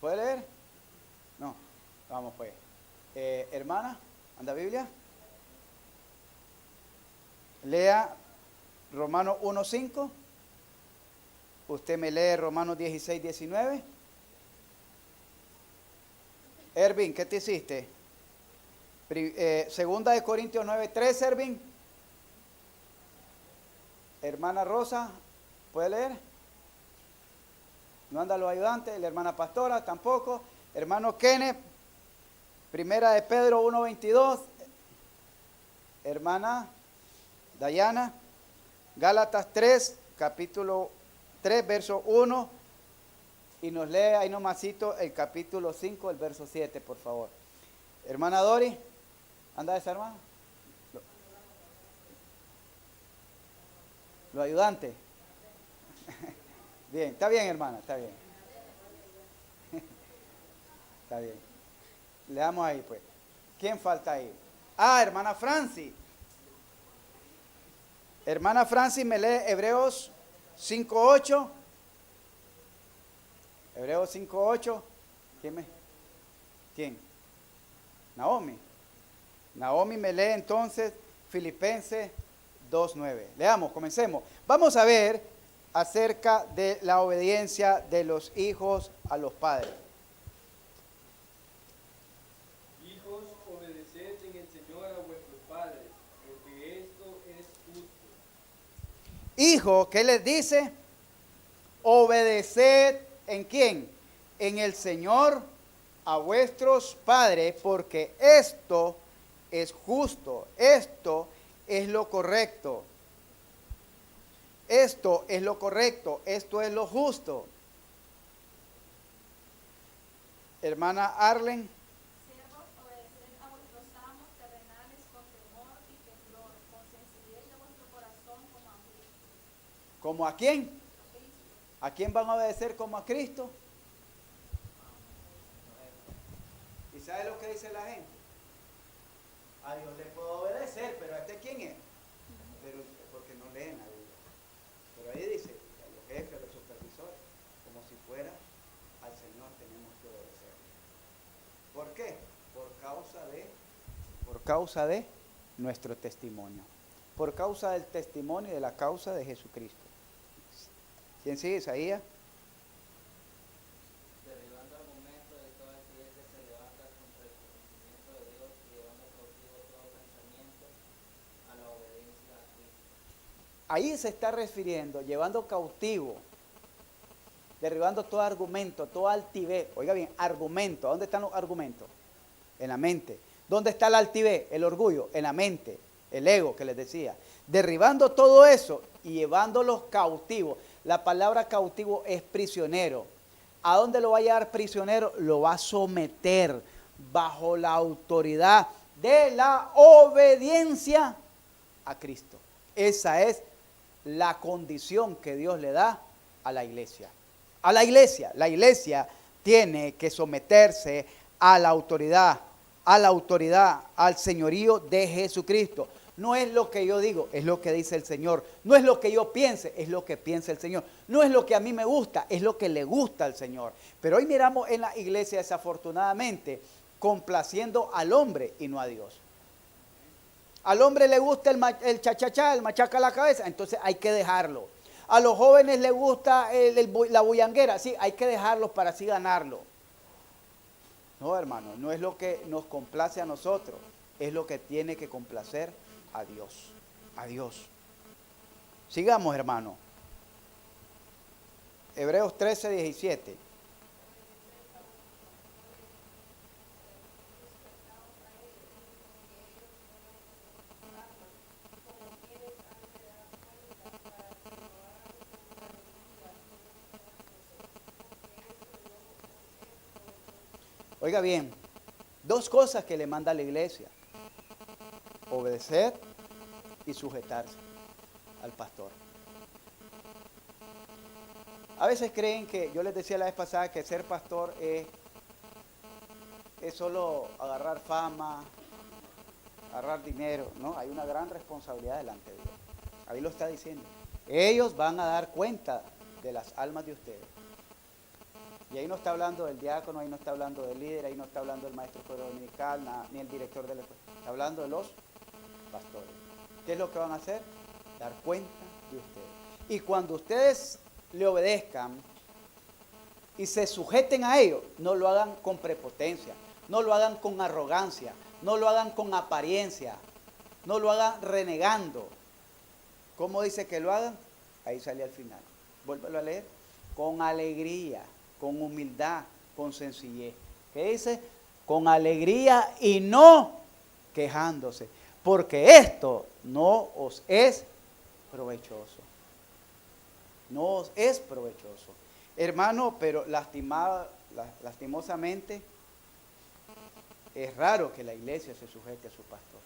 ¿Puede leer? No. Vamos pues. Hermana, ¿anda Biblia? Lea Romanos 1:5. Usted me lee Romanos 16:19. Ervin, ¿qué te hiciste? Segunda de Corintios 9:3, Ervin. Hermana Rosa, ¿puede leer? No anda los ayudantes. La hermana Pastora tampoco. Hermano Kenneth, primera de Pedro 1:22. Hermana Dayana, Gálatas 3, capítulo 3, verso 1. Y nos lee ahí nomasito el capítulo 5, el verso 7, por favor. Hermana Dori, ¿anda esa hermana? Los ayudantes. Bien, está bien, hermana, está bien. Está bien. Le damos ahí, pues. ¿Quién falta ahí? Hermana Francis. Hermana Francis, me lee Hebreos 5:8. Hebreos 5:8. ¿Quién? Naomi. Naomi me lee entonces Filipenses 2:9. Leamos, comencemos. Vamos a ver acerca de la obediencia de los hijos a los padres. Hijos, obedeced en el Señor a vuestros padres, porque esto es justo. Hijo, ¿qué les dice? Obedeced ¿en quién? En el Señor a vuestros padres, porque esto es justo, esto es lo correcto. Esto es lo correcto, esto es lo justo. Hermana Arlen. Siervos, obedeced a vuestros amos terrenales con temor y temblor, con sencillez de vuestro corazón como a Cristo. ¿Como a quién? ¿A quién van a obedecer como a Cristo? ¿Y sabe lo que dice la gente? A Dios le puedo obedecer, pero ¿a este quién es? Pero porque no leen la Biblia. Pero ahí dice, a los jefes, a los supervisores, como si fuera al Señor tenemos que obedecer. ¿Por qué? Por causa de nuestro testimonio. Por causa del testimonio y de la causa de Jesucristo. ¿Quién sigue, Isaías? Derribando argumentos de toda aquella que se levanta contra el conocimiento de Dios y llevando cautivo todo pensamiento a la obediencia a Cristo. Ahí se está refiriendo, llevando cautivo, derribando todo argumento, todo altivez. Oiga bien, argumento. ¿Dónde están los argumentos? En la mente. ¿Dónde está el altivez? El orgullo, en la mente. El ego que les decía. Derribando todo eso y llevándolos cautivos. La palabra cautivo es prisionero. ¿A dónde lo va a llevar prisionero? Lo va a someter bajo la autoridad de la obediencia a Cristo. Esa es la condición que Dios le da a la iglesia. A la iglesia tiene que someterse a la autoridad, al señorío de Jesucristo. No es lo que yo digo, es lo que dice el Señor. No es lo que yo piense, es lo que piensa el Señor. No es lo que a mí me gusta, es lo que le gusta al Señor. Pero hoy miramos en la iglesia desafortunadamente complaciendo al hombre y no a Dios. Al hombre le gusta el chachachá, el machaca la cabeza, entonces hay que dejarlo. A los jóvenes les gusta la bullanguera, sí, hay que dejarlos para así ganarlo. No, hermano, no es lo que nos complace a nosotros, es lo que tiene que complacer a Dios. A Dios. Sigamos, hermano. Hebreos 13:17. Oiga bien, dos cosas que le manda a la iglesia: obedecer y sujetarse al pastor. A veces creen que, yo les decía la vez pasada, que ser pastor es solo agarrar fama, agarrar dinero. No, hay una gran responsabilidad delante de Dios. Ahí lo está diciendo. Ellos van a dar cuenta de las almas de ustedes. Y ahí no está hablando del diácono, ahí no está hablando del líder, ahí no está hablando del maestro coro dominical, ni el director de la escuela. Está hablando de los pastores. ¿Qué es lo que van a hacer? Dar cuenta de ustedes. Y cuando ustedes le obedezcan y se sujeten a ellos, no lo hagan con prepotencia, no lo hagan con arrogancia, no lo hagan con apariencia, no lo hagan renegando. ¿Cómo dice que lo hagan? Ahí sale al final. Vuélvelo a leer. Con alegría, con humildad, con sencillez. ¿Qué dice? Con alegría y no quejándose, porque esto no os es provechoso. No os es provechoso. Hermano, pero lastimosamente es raro que la iglesia se sujete a su pastor.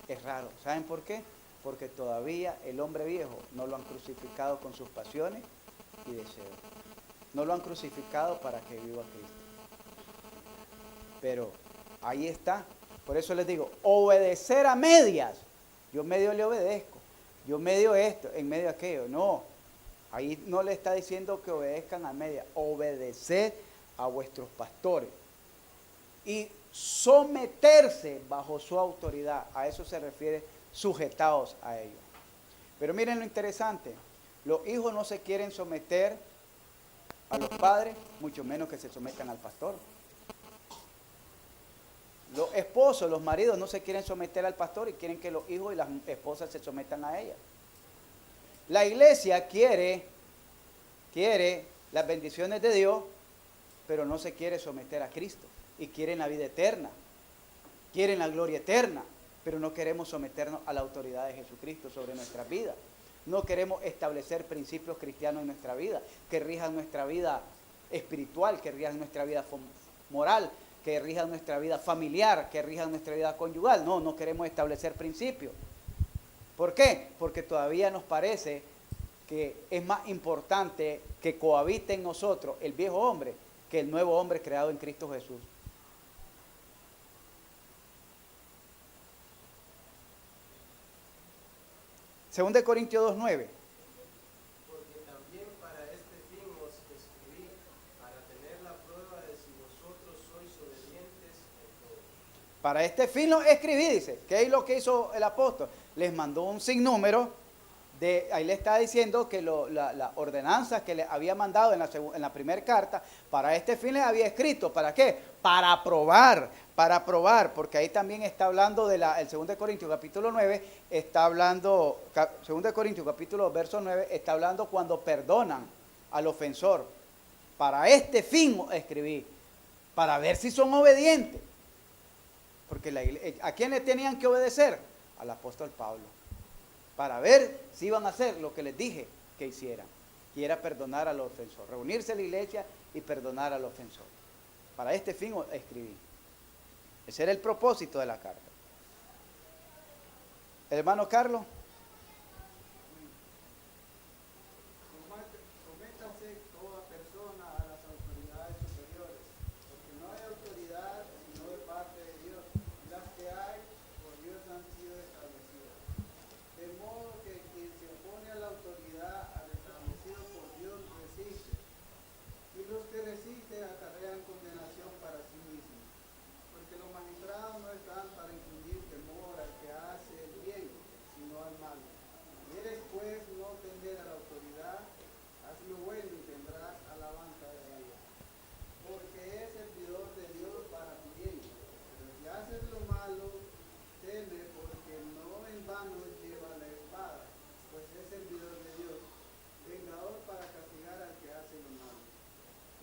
Es raro. ¿Saben por qué? Porque todavía el hombre viejo no lo han crucificado con sus pasiones y deseos. No lo han crucificado para que viva Cristo. Pero ahí está. Por eso les digo, obedecer a medias. Yo medio le obedezco. Yo medio esto, en medio aquello. No. Ahí no le está diciendo que obedezcan a medias. Obedecer a vuestros pastores. Y someterse bajo su autoridad. A eso se refiere sujetados a ellos. Pero miren lo interesante. Los hijos no se quieren someter a los padres, mucho menos que se sometan al pastor. Los esposos, los maridos no se quieren someter al pastor y quieren que los hijos y las esposas se sometan a ella. La iglesia quiere las bendiciones de Dios, pero no se quiere someter a Cristo. Y quieren la vida eterna, quieren la gloria eterna, pero no queremos someternos a la autoridad de Jesucristo sobre nuestra vida. No queremos establecer principios cristianos en nuestra vida, que rijan nuestra vida espiritual, que rijan nuestra vida moral, que rijan nuestra vida familiar, que rijan nuestra vida conyugal. No, no queremos establecer principios. ¿Por qué? Porque todavía nos parece que es más importante que cohabite en nosotros el viejo hombre que el nuevo hombre creado en Cristo Jesús. Segunda de Corintios 2:9. Porque también para este fin os escribí, para tener la prueba de si vosotros sois obedientes en todo. Para este fin lo escribí, dice. ¿Qué es lo que hizo el apóstol? Les mandó un sinnúmero ahí le está diciendo que las ordenanzas que le había mandado en la primera carta, para este fin les había escrito. ¿Para qué? Para probar, porque ahí también está hablando el 2 de Corintios capítulo 9, está hablando, 2 de Corintios capítulo verso 9, está hablando cuando perdonan al ofensor. Para este fin escribí, para ver si son obedientes. Porque ¿a quién le tenían que obedecer? Al apóstol Pablo. Para ver si iban a hacer lo que les dije que hicieran, y era perdonar al ofensor, reunirse en la iglesia y perdonar al ofensor. Para este fin escribí. Ese era el propósito de la carta. ¿El hermano Carlos? Sométase toda persona a las autoridades superiores, porque no hay autoridad sino de parte de Dios, y las que hay por Dios han sido establecidas. De modo que quien se opone a la autoridad al establecido por Dios resiste, y los que resisten acarrean condenación para sí mismos, porque los magistrados no están para infundir temor al que hace el bien, sino al mal. ¿Quieres pues no tender a la autoridad? Haz lo bueno y tendrás alabanza de ella, porque es servidor de Dios para tu bien. Pero si haces lo malo, teme, porque no en vano lleva la espada, pues es servidor de Dios, vengador para castigar al que hace lo malo.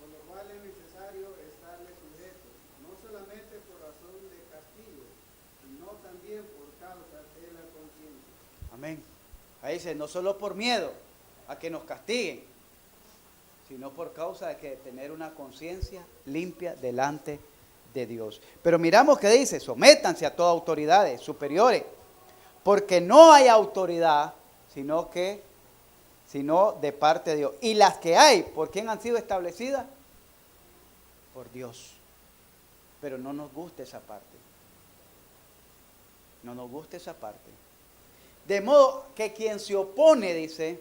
Por lo cual es necesario estarle sujeto, no solamente por razón de castigo, sino también por causa de la conciencia. Amén. Ahí dice, no solo por miedo a que nos castiguen, sino por causa de que tener una conciencia limpia delante de Dios. Pero miramos que dice, sométanse a todas autoridades superiores, porque no hay autoridad sino de parte de Dios. Y las que hay, ¿por quién han sido establecidas? Por Dios. Pero no nos gusta esa parte. No nos gusta esa parte. De modo que quien se opone, dice,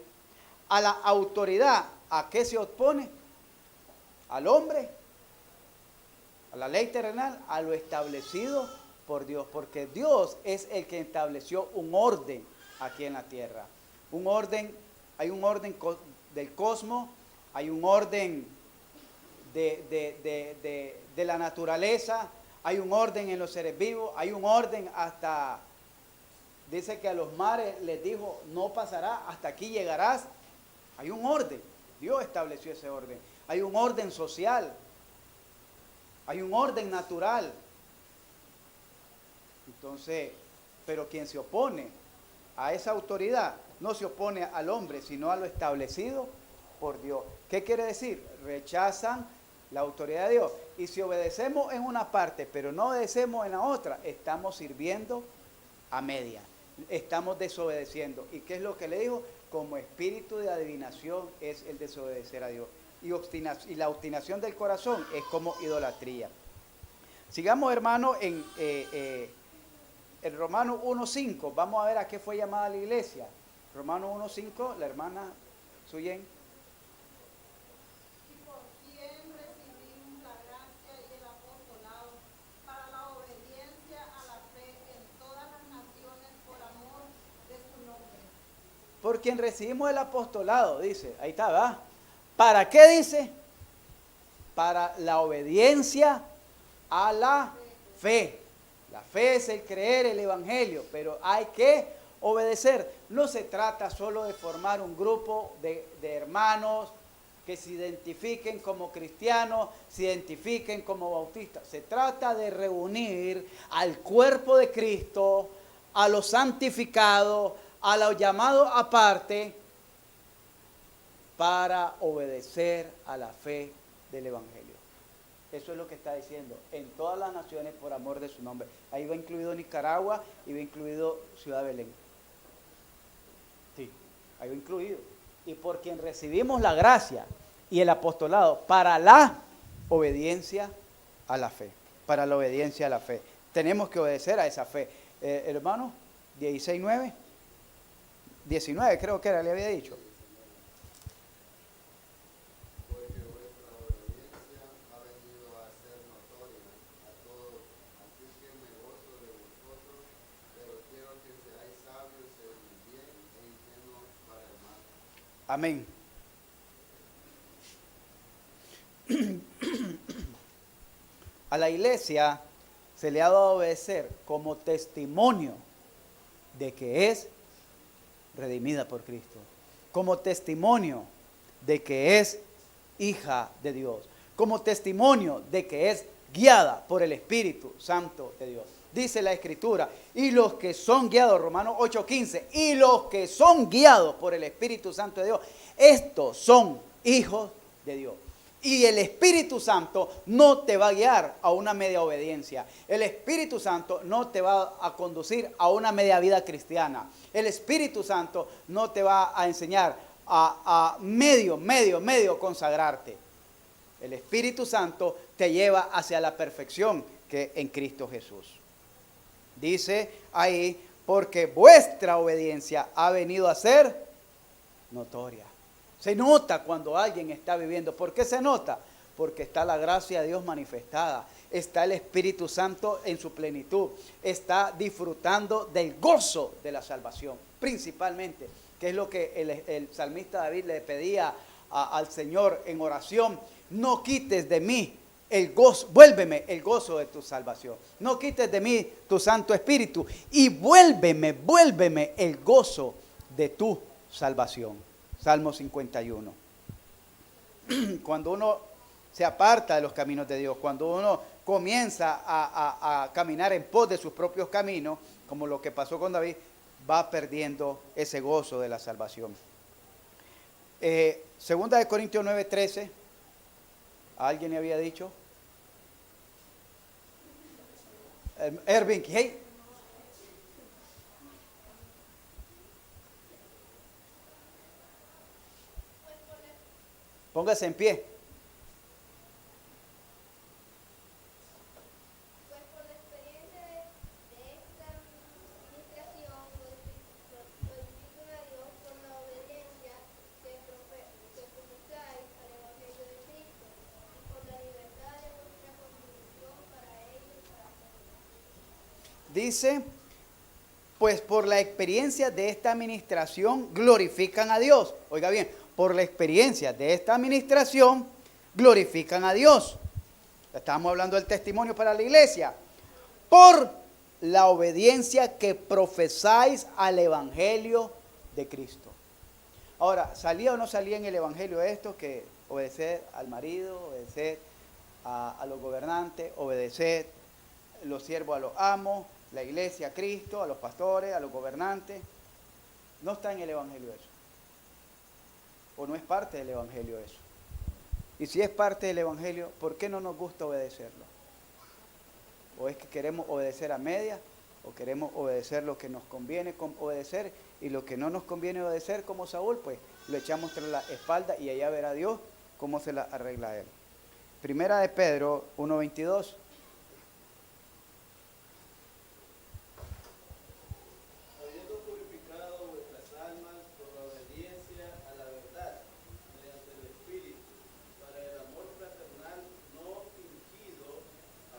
a la autoridad, ¿a qué se opone? Al hombre, a la ley terrenal, a lo establecido por Dios, porque Dios es el que estableció un orden aquí en la tierra. Un orden, hay un orden del cosmos, hay un orden de la naturaleza, hay un orden en los seres vivos, hay un orden hasta, dice que a los mares les dijo, no pasará, hasta aquí llegarás. Hay un orden, Dios estableció ese orden. Hay un orden social, hay un orden natural. Entonces, pero quien se opone a esa autoridad no se opone al hombre, sino a lo establecido por Dios. ¿Qué quiere decir? Rechazan la autoridad de Dios. Y si obedecemos en una parte, pero no obedecemos en la otra, estamos sirviendo a media. Estamos desobedeciendo. ¿Y qué es lo que le dijo? Como espíritu de adivinación es el desobedecer a Dios. Y la obstinación del corazón es como idolatría. Sigamos, hermano, en Romanos 1:5. Vamos a ver a qué fue llamada la iglesia. Romanos 1:5, la hermana Suyen. Y por quien recibimos la gracia y el apostolado para la obediencia a la fe en todas las naciones por amor de su nombre. Por quien recibimos el apostolado, dice. Ahí está, ¿va? ¿Para qué dice? Para la obediencia a la fe. La fe es el creer el evangelio, pero hay que obedecer. No se trata solo de formar un grupo de hermanos que se identifiquen como cristianos, se identifiquen como bautistas. Se trata de reunir al cuerpo de Cristo, a los santificados, a los llamados aparte, para obedecer a la fe del evangelio. Eso es lo que está diciendo, en todas las naciones por amor de su nombre. Ahí va incluido Nicaragua y va incluido Ciudad Belén. Sí, ahí va incluido. Y por quien recibimos la gracia y el apostolado para la obediencia a la fe. Para la obediencia a la fe. Tenemos que obedecer a esa fe. Hermano, 16:9. 19 creo que era, le había dicho. Amén. A la iglesia se le ha dado a obedecer como testimonio de que es redimida por Cristo, como testimonio de que es hija de Dios, como testimonio de que es guiada por el Espíritu Santo de Dios. Dice la Escritura, y los que son guiados, Romanos 8:15, y los que son guiados por el Espíritu Santo de Dios, estos son hijos de Dios. Y el Espíritu Santo no te va a guiar a una media obediencia. El Espíritu Santo no te va a conducir a una media vida cristiana. El Espíritu Santo no te va a enseñar a medio consagrarte. El Espíritu Santo te lleva hacia la perfección que en Cristo Jesús. Dice ahí, porque vuestra obediencia ha venido a ser notoria. Se nota cuando alguien está viviendo. ¿Por qué se nota? Porque está la gracia de Dios manifestada. Está el Espíritu Santo en su plenitud. Está disfrutando del gozo de la salvación, principalmente, que es lo que el salmista David le pedía al Señor en oración. No quites de mí el gozo, vuélveme el gozo de tu salvación. No quites de mí tu Santo Espíritu y vuélveme el gozo de tu salvación. Salmo 51. Cuando uno se aparta de los caminos de Dios, cuando uno comienza a caminar en pos de sus propios caminos, como lo que pasó con David, va perdiendo ese gozo de la salvación. Segunda de Corintios 9:13. ¿Alguien le había dicho? Ervin, hey. Póngase en pie. Pues por la experiencia de esta dice, pues por la experiencia de esta administración glorifican a Dios. Oiga bien, por la experiencia de esta administración glorifican a Dios. Estamos hablando del testimonio para la iglesia. Por la obediencia que profesáis al evangelio de Cristo. Ahora, ¿salía o no salía en el evangelio esto? Que obedecer al marido, obedecer a los gobernantes, obedecer los siervos a los amos, la iglesia a Cristo, a los pastores, a los gobernantes. No está en el evangelio eso. O no es parte del evangelio eso. Y si es parte del evangelio, ¿por qué no nos gusta obedecerlo? ¿O es que queremos obedecer a medias? ¿O queremos obedecer lo que nos conviene obedecer? Y lo que no nos conviene obedecer, como Saúl, pues lo echamos tras la espalda y allá verá Dios cómo se la arregla él. Primera de Pedro 1:22. Habiendo purificado vuestras almas por la obediencia a la verdad, mediante el Espíritu, para el amor fraternal no fingido,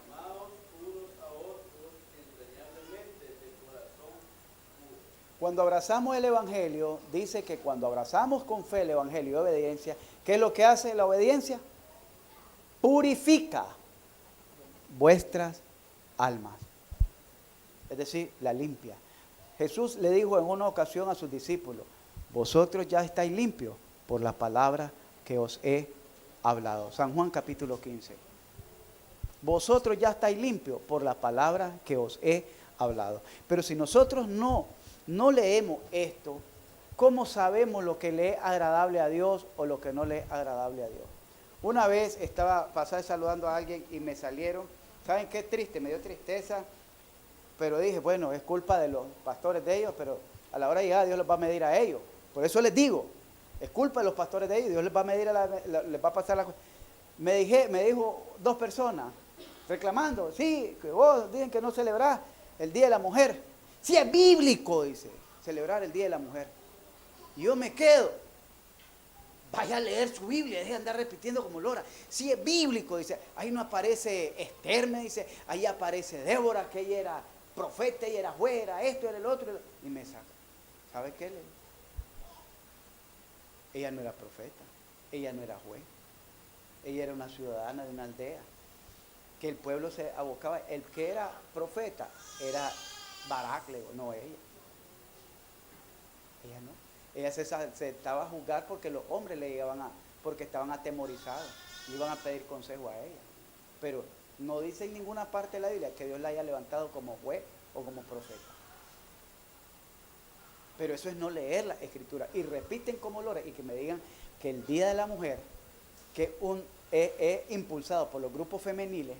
amaos unos a otros entrañablemente de corazón puro. Cuando abrazamos el evangelio, dice que cuando abrazamos con fe el evangelio y obediencia, ¿qué es lo que hace la obediencia? Purifica vuestras almas. Es decir, la limpia. Jesús le dijo en una ocasión a sus discípulos, vosotros ya estáis limpios por la palabra que os he hablado. San Juan capítulo 15. Vosotros ya estáis limpios por la palabra que os he hablado. Pero si nosotros no leemos esto, ¿cómo sabemos lo que le es agradable a Dios o lo que no le es agradable a Dios? Una vez pasé saludando a alguien y me salieron, ¿saben qué triste? Me dio tristeza, pero dije, bueno, es culpa de los pastores de ellos, pero a la hora de llegar Dios los va a medir a ellos. Por eso les digo, es culpa de los pastores de ellos, Dios les va a medir, les va a pasar la cosa. Me dijo dos personas reclamando, sí, que vos dicen que no celebrás el Día de la Mujer. Sí, es bíblico, dice, celebrar el Día de la Mujer. Y yo me quedo. Vaya a leer su Biblia, deje de andar repitiendo como lora. Sí, es bíblico, dice. Ahí no aparece Esther, me dice. Ahí aparece Débora, que ella era profeta, ella era juez, era esto, era el otro. Y me saca. ¿Sabe qué le digo? Ella no era profeta, ella no era juez. Ella era una ciudadana de una aldea. Que el pueblo se abocaba. El que era profeta era Barak, no ella. Ella no. Ella se estaba a juzgar porque los hombres le llegaban porque estaban atemorizados, le iban a pedir consejo a ella. Pero no dice en ninguna parte de la Biblia que Dios la haya levantado como juez o como profeta. Pero eso es no leer la Escritura. Y repiten como lores y que me digan que el Día de la Mujer, que es impulsado por los grupos femeniles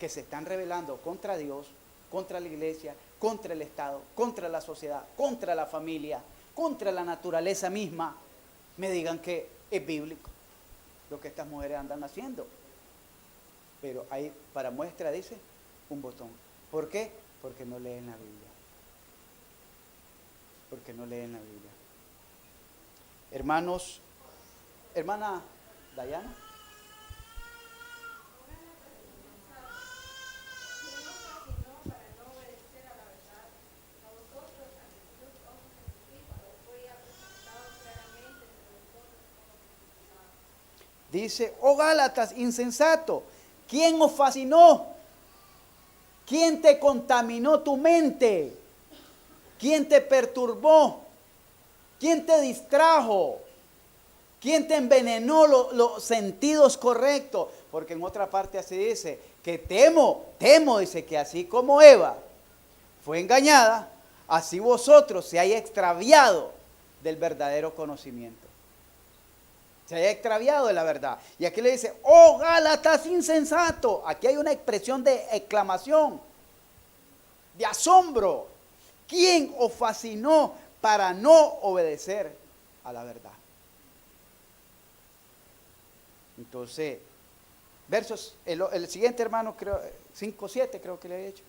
que se están rebelando contra Dios, contra la iglesia, contra el Estado, contra la sociedad, contra la familia, contra la naturaleza misma, me digan que es bíblico lo que estas mujeres andan haciendo. Pero hay, para muestra, dice, un botón. ¿Por qué? Porque no leen la Biblia. Porque no leen la Biblia. Hermanos, hermana Dayana. Dice, oh Gálatas, insensato, ¿quién os fascinó? ¿Quién te contaminó tu mente? ¿Quién te perturbó? ¿Quién te distrajo? ¿Quién te envenenó los sentidos correctos? Porque en otra parte así dice, que temo, dice que así como Eva fue engañada, así vosotros se hayáis extraviado del verdadero conocimiento. Se haya extraviado de la verdad. Y aquí le dice, oh Gálatas insensato. Aquí hay una expresión de exclamación, de asombro. ¿Quién os fascinó para no obedecer a la verdad? Entonces, versos, el siguiente hermano, creo, 5:7 creo que le había hecho.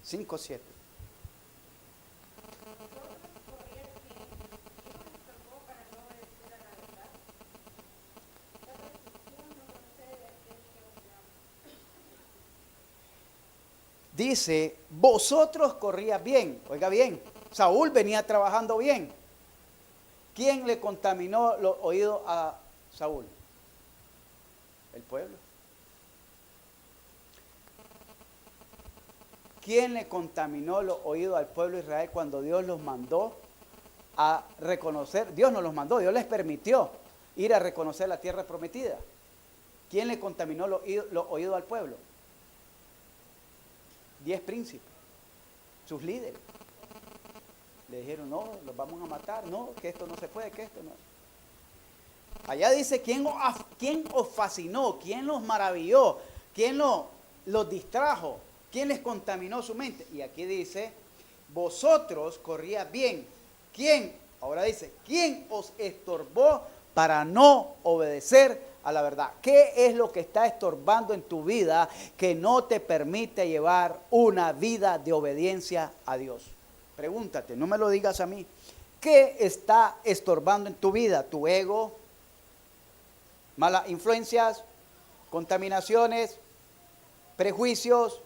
5:7. dice, vosotros corrías bien. Oiga bien, Saúl venía trabajando bien. ¿Quién le contaminó los oídos a Saúl? El pueblo. ¿Quién le contaminó los oídos al pueblo de Israel cuando Dios los mandó a reconocer? Dios no los mandó, Dios les permitió ir a reconocer la tierra prometida. ¿Quién le contaminó los oídos al pueblo? 10 príncipes, sus líderes. Le dijeron, no, los vamos a matar, no, que esto no se puede, que esto no. Allá dice, ¿quién os fascinó? ¿Quién los maravilló? ¿Quién los distrajo? ¿Quién les contaminó su mente? Y aquí dice, vosotros corrías bien. ¿Quién? Ahora dice, ¿quién os estorbó para no obedecer a la verdad? ¿Qué es lo que está estorbando en tu vida que no te permite llevar una vida de obediencia a Dios? Pregúntate, no me lo digas a mí. ¿Qué está estorbando en tu vida? ¿Tu ego? ¿Malas influencias? ¿Contaminaciones? ¿Prejuicios?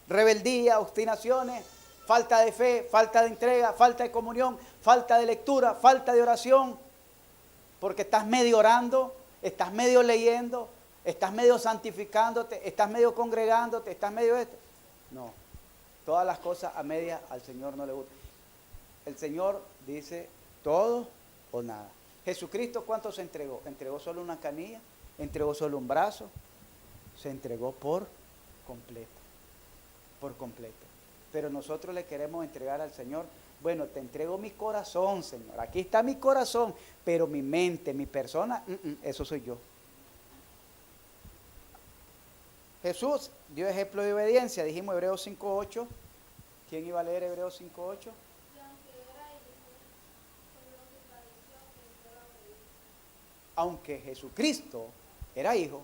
¿Rebeldía? ¿Obstinaciones? ¿Falta de fe? ¿Falta de entrega? ¿Falta de comunión? ¿Falta de lectura? ¿Falta de oración? Porque estás medio orando, estás medio leyendo, estás medio santificándote, estás medio congregándote, estás medio esto. No, todas las cosas a media al Señor no le gusta. El Señor dice todo o nada. Jesucristo, ¿cuánto se entregó? ¿Entregó solo una canilla? ¿Entregó solo un brazo? Se entregó por completo, por completo. Pero nosotros le queremos entregar al Señor, bueno, te entrego mi corazón, Señor, aquí está mi corazón, pero mi mente, mi persona, eso soy yo. Jesús dio ejemplo de obediencia, dijimos Hebreos 5:8. ¿Quién iba a leer Hebreos 5:8? Aunque Jesucristo era hijo,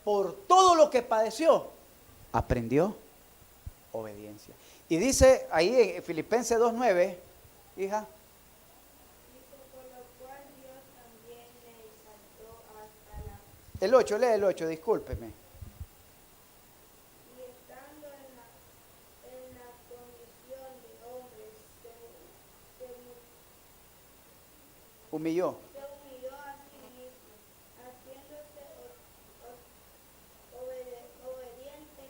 por todo lo que padeció, aprendió obediencia. Y dice ahí en Filipenses 2:9, hija. Dice, por lo cual Dios también le exaltó hasta la... El 8, lee el 8, discúlpeme. Y estando en la condición de hombre, Humilló. se humilló a sí mismo, haciéndose obediente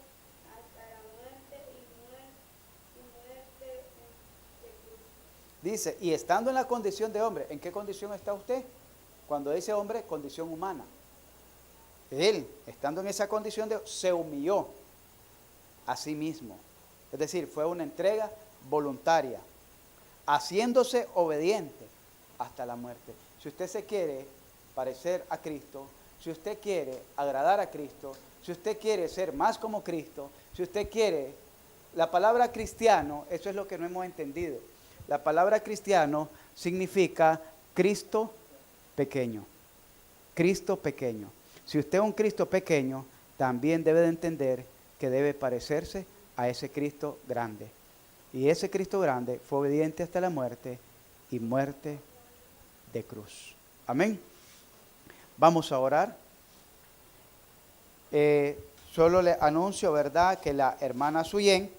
hasta la muerte y muerte de cruz. Dice, y estando en la condición de hombre, ¿en qué condición está usted? Cuando dice hombre, condición humana. Él, estando en esa condición se humilló a sí mismo. Es decir, fue una entrega voluntaria, haciéndose obediente hasta la muerte. Si usted se quiere parecer a Cristo, si usted quiere agradar a Cristo, si usted quiere ser más como Cristo, si usted quiere, la palabra cristiano, eso es lo que no hemos entendido. La palabra cristiano significa Cristo pequeño. Cristo pequeño. Si usted es un Cristo pequeño, también debe de entender que debe parecerse a ese Cristo grande. Y ese Cristo grande fue obediente hasta la muerte y muerte de cruz. Amén. Vamos a orar. Solo le anuncio, ¿verdad?, que la hermana Suyen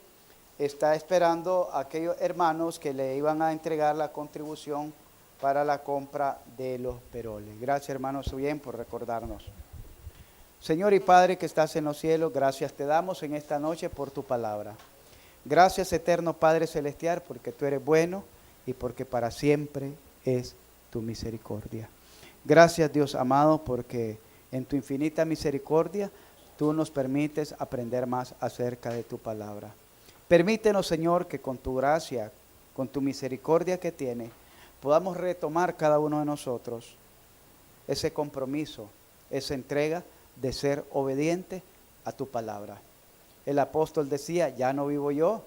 está esperando a aquellos hermanos que le iban a entregar la contribución para la compra de los peroles. Gracias, hermano Suyen, por recordarnos. Señor y Padre que estás en los cielos, gracias te damos en esta noche por tu palabra. Gracias, eterno Padre Celestial, porque tú eres bueno y porque para siempre es tu misericordia. Gracias, Dios amado, porque en tu infinita misericordia tú nos permites aprender más acerca de tu palabra. Permítenos, Señor, que con tu gracia, con tu misericordia que tiene, podamos retomar cada uno de nosotros ese compromiso, esa entrega de ser obediente a tu palabra. El apóstol decía, ya no vivo yo,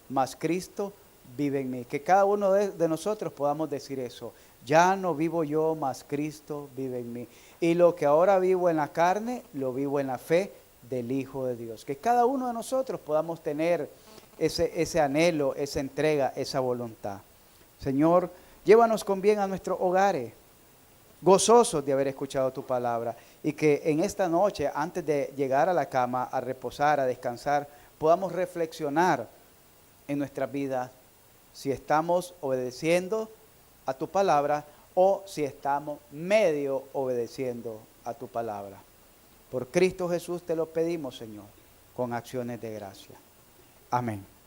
mas Cristo vive en mí. Que cada uno de nosotros podamos decir eso. Ya no vivo yo, mas Cristo vive en mí. Y lo que ahora vivo en la carne, lo vivo en la fe del Hijo de Dios. Que cada uno de nosotros podamos tener ese anhelo, esa entrega, esa voluntad. Señor, llévanos con bien a nuestros hogares, gozosos de haber escuchado tu palabra. Y que en esta noche, antes de llegar a la cama, a reposar, a descansar, podamos reflexionar en nuestras vidas si estamos obedeciendo a tu palabra o si estamos medio obedeciendo a tu palabra. Por Cristo Jesús te lo pedimos, Señor, con acciones de gracia. Amén.